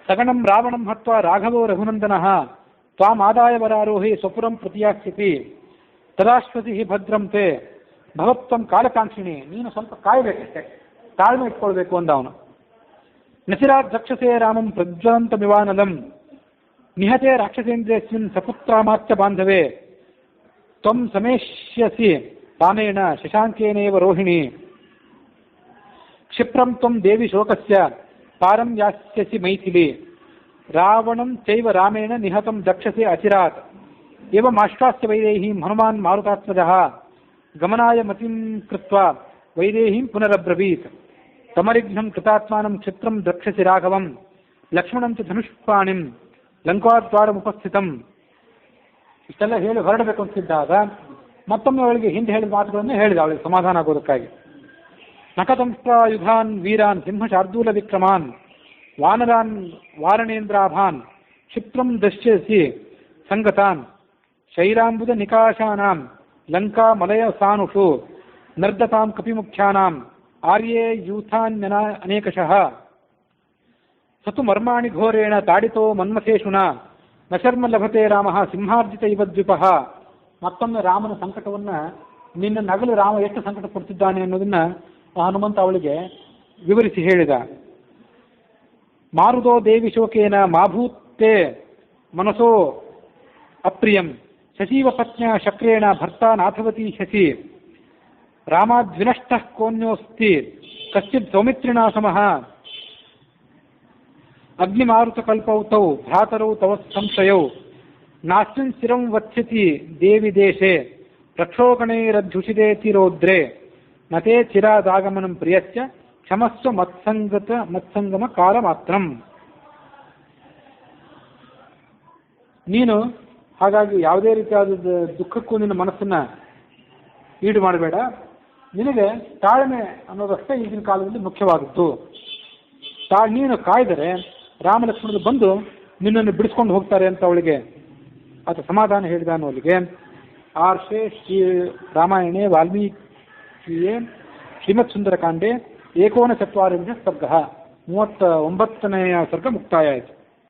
ಸಗಣಂ ರಾವಣಂ ಹತ್ವಾ ರಾಘವೋ ರಘುನಂದನಃ ತ್ವಾಮಾದಾಯ ವರಾರೋಹಿ ಸ್ವಪುರಂ ಪ್ರತಿಯಾಕ್ಷಿತಿ ತದಾಶ್ವತಿ ಭದ್ರಂ ತೇ ಭವತ್ವಂ ಕಾಲಕಾಂಕ್ಷಿಣಿ. ನೀನು ಸ್ವಲ್ಪ ಕಾಯಬೇಕಷ್ಟೇ, ತಾಳ್ಮೆ ಇಟ್ಕೊಳ್ಬೇಕು ಅಂದ ಅವನು. ನಸಿರಾತ್ ರಕ್ಷಸೇ ರಾಮಂ ಪ್ರಜ್ವಲಂತಮಿವಾನಲಂ ನಿಹತೆ ರಾಕ್ಷಸೇಂದ್ರೇಸ್ಮಿನ್ ಸಪುತ್ರಾಮಾತ್ಯ ಬಾಂಧವೇ ತ್ವಂ ಸಮೇಷ್ಯಸಿ ರಾಮೇಣ ಶಶಾಂಕೇನೇವ ರೋಹಿಣಿ ಕ್ಷಿಪ್ರಂ ತ್ವಂ ದೇವಿ ಶೋಕಸ್ಯ ಪಾರಂ ಯಾಸ್ಯಸಿ ಮೈಥಿಲಿ ರಾವಣಂ ಚೈವ ರಾಮೇಣ ನಿಹತಂ ದಕ್ಷಸೆ ಅಚಿರಾತ್ ಏವಮಾಶ್ವಾಸ್ಯ ವೈದೇಹೀಂ ಹನುಮಾನ್ ಮಾರುತಾತ್ಮಜಃ ಗಮನಾಯ ಮತಿಂ ಕೃತ್ವಾ ವೈದೇಹೀಂ ಪುನರಬ್ರವೀತ್ ತಮರಿಘ್ನಂ ಕೃತಾತ್ಮಾನಂ ಕ್ಷಿಪ್ರಂ ದ್ರಕ್ಷಸಿ ರಾಘವಂ ಲಕ್ಷ್ಮಣಂ ಚ ಧನುಷ್ಪಾಣಿಂ ಲಂಕಾದ್ವಾರಮುಪಸ್ಥಿತಂ. ಇಷ್ಟೆಲ್ಲ ಹೇಳಿ ಹೊರಡಬೇಕು ಅಂತಿದ್ದಾಗ ಮತ್ತೊಮ್ಮೆ ಅವಳಿಗೆ ಹಿಂದೆ ಹೇಳಿದ ಮಾತುಗಳನ್ನು ಹೇಳಿದ ಅವಳಿಗೆ ಸಮಾಧಾನ ಆಗೋದಕ್ಕಾಗಿ. ನಖತಂಸ್ತ್ರಾಯುಧಾನ್ ವೀರಾನ್ ಸಿಂಹ ಶಾರ್ದೂಲ ವಿಕ್ರಮಾನ್ ವಾನರಾನ್ ವಾರಣೇಂದ್ರಾಭಾನ್ ಕ್ಷಿಪ್ರಂ ದಶ್ಯಸಿ ಸಂಗತಾನ್ ಶೈರಾಂಬುದ ನಿಕಾಶಾನಾಂ ಲಂಕಾ ಮಲಯ ಸಾನುಷು ನರ್ದತಾಂ ಕಪಿಮುಖ್ಯಾನಾಂ ಆರ್ಯೇ ಯೂಥಾನ್ಯನ ಅನೇಕಶಃ ಸತು ಮರ್ಮಾಣಿ ಘೋರೇಣ ತಾಡಿತೋ ಮನ್ಮಥೇಶುನ ನ ಶರ್ಮ ಲಭತೆ ರಾಮ ಸಿಂಹಾರ್ಜಿತ ಇವ ದ್ವಿಪಃ. ಮತ್ತೊಮ್ಮೆ ರಾಮನ ಸಂಕಟವನ್ನ ನಿನ್ನ ನಗಲು ರಾಮ ಎಷ್ಟು ಸಂಕಟ ಪಡ್ತಿದ್ದಾನೆ ಅನ್ನೋದನ್ನ ಹನುಮಂತ ಅವಳಿಗೆ ವಿವರಿಸಿ ಹೇಳಿದ. ಮಾರುದೋ ದೇವಿ ಶೋಕೇನ ಮಾಭೂತೆ ಮನಸೋ ಅಪ್ರಿಯಂ ಶಶೀವ ಪತ್ನ್ಯ ಶಕ್ರೇಣ ಭರ್ತ ನಾಥವತಿ ಶಶಿ ರಾಮಾದ್ವಿನಷ್ಟ ಕೋನ್ಯೋಸ್ತಿ ಕಶ್ಚಿತ್ ಸೌಮಿತ್ರಿಣಾ ಸಮಃ ಅಗ್ನಿಮಾರುತಕಲ್ಪೌತೌ ಭ್ರಾತರೌ ತವ ಸಂಶಯೌ ನಾಸ್ಮಿನ್ ಸ್ಥಿರಂ ವತ್ಸ್ಯತಿ ದೇವಿ ದೇಶೆ ರಕ್ಷೋಗಣೈರಧ್ಯುಷಿದೇತಿ ರೌದ್ರೆ ನತೇ ಚಿರಾದಾಗಮನಂ ಪ್ರಿಯಸ್ಯ ಕ್ಷಮಸ್ವ ಮತ್ಸಂಗಮ ಕಾಲ ಮಾತ್ರಂ. ನೀನು ಹಾಗಾಗಿ ಯಾವುದೇ ರೀತಿಯಾದ ದುಃಖಕ್ಕೂ ನಿನ್ನ ಮನಸ್ಸನ್ನ ಈಡು ಮಾಡಬೇಡ. ನಿನಗೆ ತಾಳ್ಮೆ ಅನ್ನೋದಷ್ಟೇ ಈಗಿನ ಕಾಲದಲ್ಲಿ ಮುಖ್ಯವಾದದ್ದು. ನೀನು ಕಾಯ್ದರೆ ರಾಮ ಲಕ್ಷ್ಮಣರು ಬಂದು ನಿನ್ನನ್ನು ಬಿಡಿಸ್ಕೊಂಡು ಹೋಗ್ತಾರೆ ಅಂತ ಅವಳಿಗೆ ಆತ ಸಮಾಧಾನ ಹೇಳಿದ ಅನ್ನೋಳಿಗೆ. ಆರ್ಷೆ ಶ್ರೀ ರಾಮಾಯಣೆ ವಾಲ್ಮೀಕಿಯೇ ಶ್ರೀಮತ್ ಸುಂದರಕಾಂಡೆ 19 ಸರ್ಗ 39ನೇ ಸರ್ಗ ಮುಕ್ತಾಯ ಆಯಿತು.